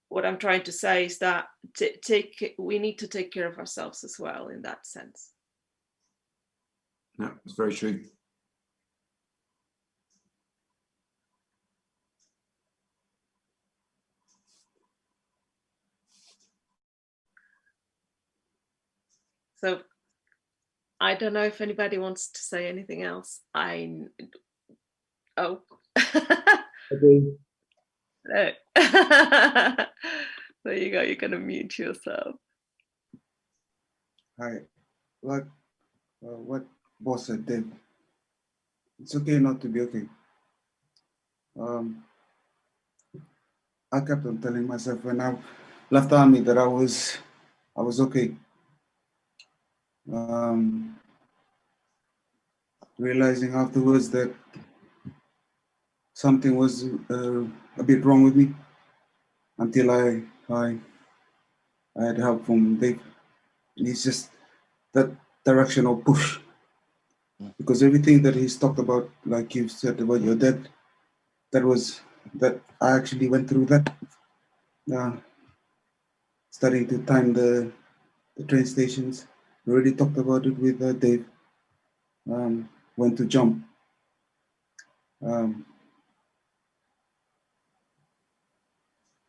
what I'm trying to say is that we need to take care of ourselves as well in that sense. No, it's very true. So I don't know if anybody wants to say anything else. Oh. Okay. No. There you go. You're going to mute yourself. Hi. What boss said then? It's okay not to be okay. I kept on telling myself when I left the army that I was okay. Realizing afterwards that something was a bit wrong with me until I had help from Dave. And it's just that directional push, because everything that he's talked about, like you said about your dad, that I actually went through that. Starting to time the train stations. We already talked about it with Dave. When to jump.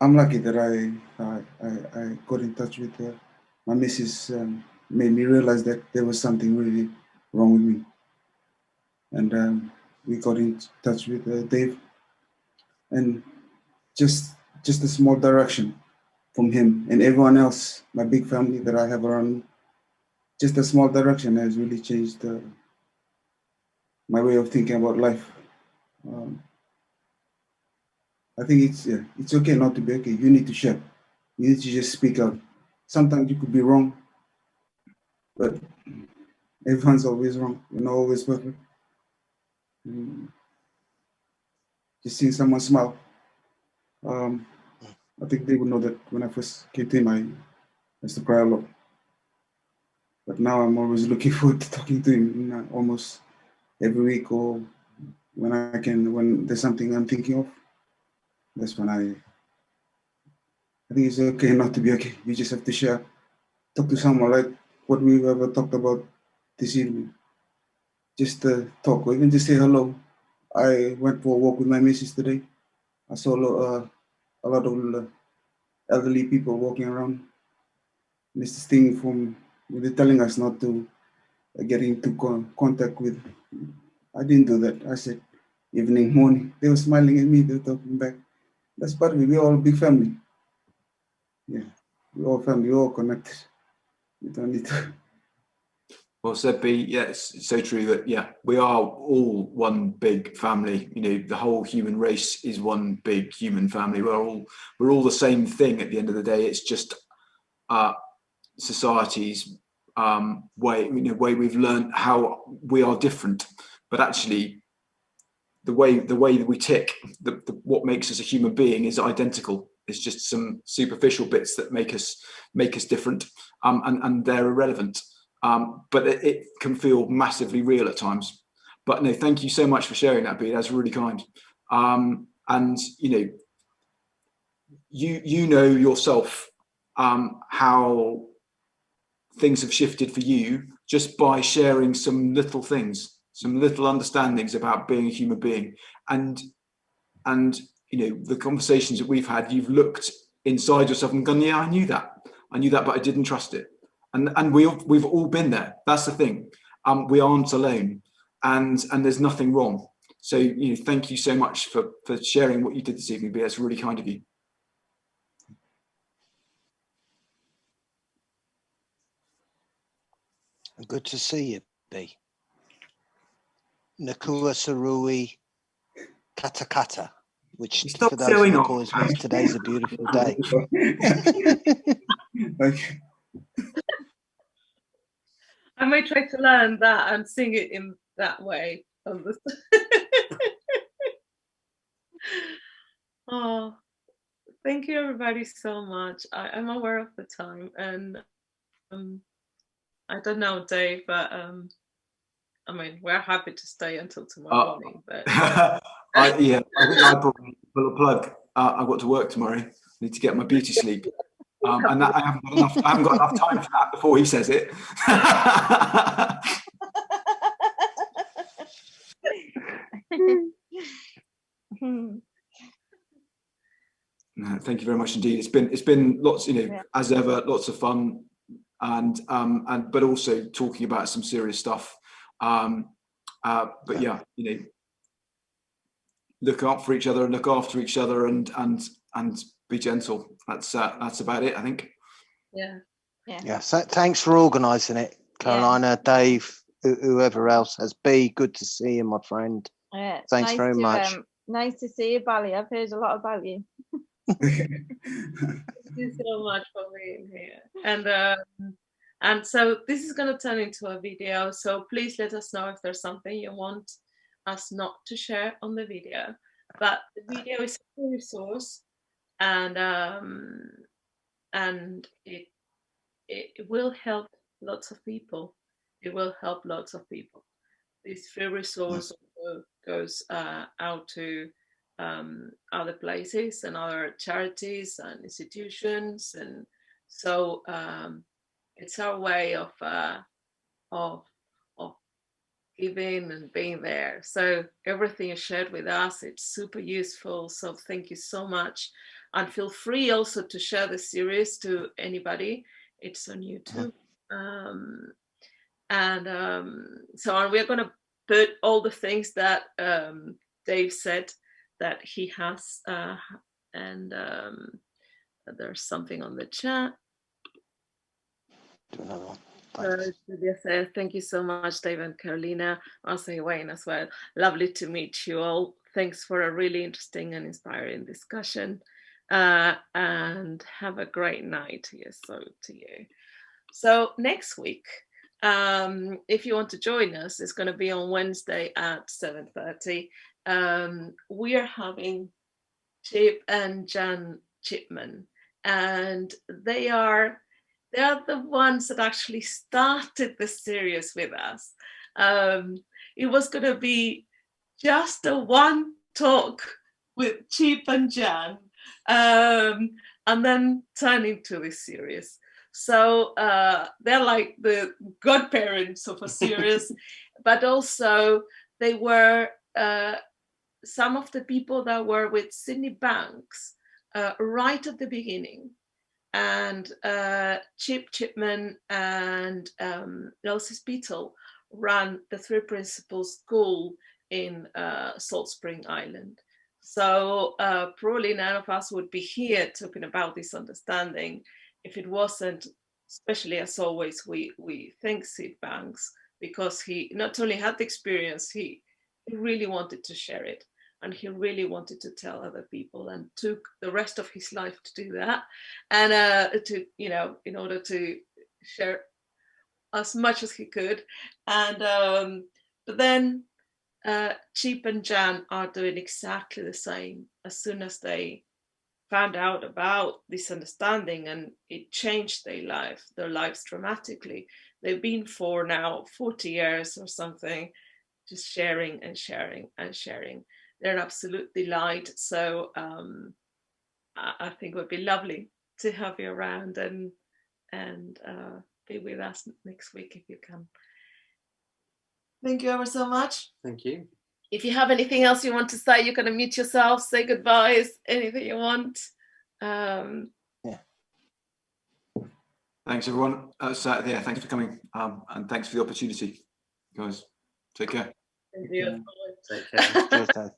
I'm lucky that I got in touch with my missus. Made me realize that there was something really wrong with me, and we got in touch with Dave, and just a small direction from him and everyone else, my big family that I have around me. Just a small direction has really changed my way of thinking about life. I think it's okay not to be okay. You need to share. You need to just speak out. Sometimes you could be wrong, but everyone's always wrong. You're not always perfect. Just seeing someone smile. I think they would know that when I first came to him, I used to cry a lot. But now I'm always looking forward to talking to him almost every week, or when there's something I'm thinking of. That's when I think it's okay not to be okay. You just have to share. Talk to someone like what we've ever talked about this evening. Just talk, or even just say hello. I went for a walk with my missus today. I saw a lot of elderly people walking around. And it's this thing from they're telling us not to get into contact with. I didn't do that. I said evening, morning. They were smiling at me. They were talking back. That's part of it. We're all a big family. Yeah, we're all family. We're all connected. We don't need to. Well said, B. Yeah, it's so true that, yeah, we are all one big family. You know, the whole human race is one big human family. We're all the same thing at the end of the day. It's just society's way we've learned how we are different, but actually the way that we tick, what makes us a human being is identical. It's just some superficial bits that make us different, and they're irrelevant. But it can feel massively real at times. But no, thank you so much for sharing that, B. That's really kind. And you know yourself how things have shifted for you just by sharing some little things, some little understandings about being a human being, and the conversations that we've had, you've looked inside yourself and gone, yeah, I knew that, but I didn't trust it. And we've all been there. That's the thing. We aren't alone, and there's nothing wrong. So thank you so much for sharing what you did this evening, B. That's really kind of you. Good to see you, B. Nakua Sarui Kata Kata, which for those in the cause means today's a beautiful day. I might try to learn that and sing it in that way. Oh, thank you everybody so much. I'm aware of the time, and I don't know, Dave, but I mean, we're happy to stay until tomorrow morning. But I think I'd probably pull a plug. I've got to work tomorrow. I need to get my beauty sleep. And that I haven't got enough time for that before he says it. No, thank you very much indeed. It's been lots, as ever, lots of fun, and but also talking about some serious stuff. But yeah, look out for each other and look after each other, and be gentle. That's about it, I think. Yeah. So thanks for organising it, Carolina, Dave, whoever else has. B, good to see you, my friend. Yeah, thanks very much. Nice to see you, Bally. I've heard a lot about you. Thank you so much for being here. And so this is going to turn into a video. So please let us know if there's something you want us not to share on the video. but the video is a free resource, and it will help lots of people. It will help lots of people. This free resource goes out to other places and other charities and institutions, and so it's our way of giving and being there. So everything is shared with us. It's super useful. So thank you so much, and feel free also to share the series to anybody. It's on YouTube. So we're going to put all the things that Dave said that he has, and there's something on the chat. Do another one. Julia says, thank you so much, Dave and Carolina. I'll say Wayne as well. Lovely to meet you all. Thanks for a really interesting and inspiring discussion. And have a great night. Yes, so to you. So next week, if you want to join us, it's going to be on Wednesday at 7:30. We are having Chip and Jan Chipman, and they are the ones that actually started the series with us. It was going to be just a one talk with Chip and Jan, and then turn into this series. So they're like the godparents of a series, but also they were some of the people that were with Sydney Banks right at the beginning. And Chip Chipman and Elsie Spittle ran the Three Principles School in Salt Spring Island. So probably none of us would be here talking about this understanding if it wasn't, especially as always, we thank Sid Banks, because he not only had the experience, he really wanted to share it. And he really wanted to tell other people, and took the rest of his life to do that, and to, you know, in order to share as much as he could. And but then Chip and Jan are doing exactly the same. As soon as they found out about this understanding, and it changed their lives dramatically. They've been for now 40 years or something, just sharing and sharing and sharing. They're an absolute delight. So I think it would be lovely to have you around and be with us next week if you can. Thank you ever so much. Thank you. If you have anything else you want to say, you can unmute yourself, say goodbyes, anything you want. Thanks, everyone. Yeah, thanks for coming, and thanks for the opportunity, guys. Take care. Thank you. Take care. Cheers, Dave.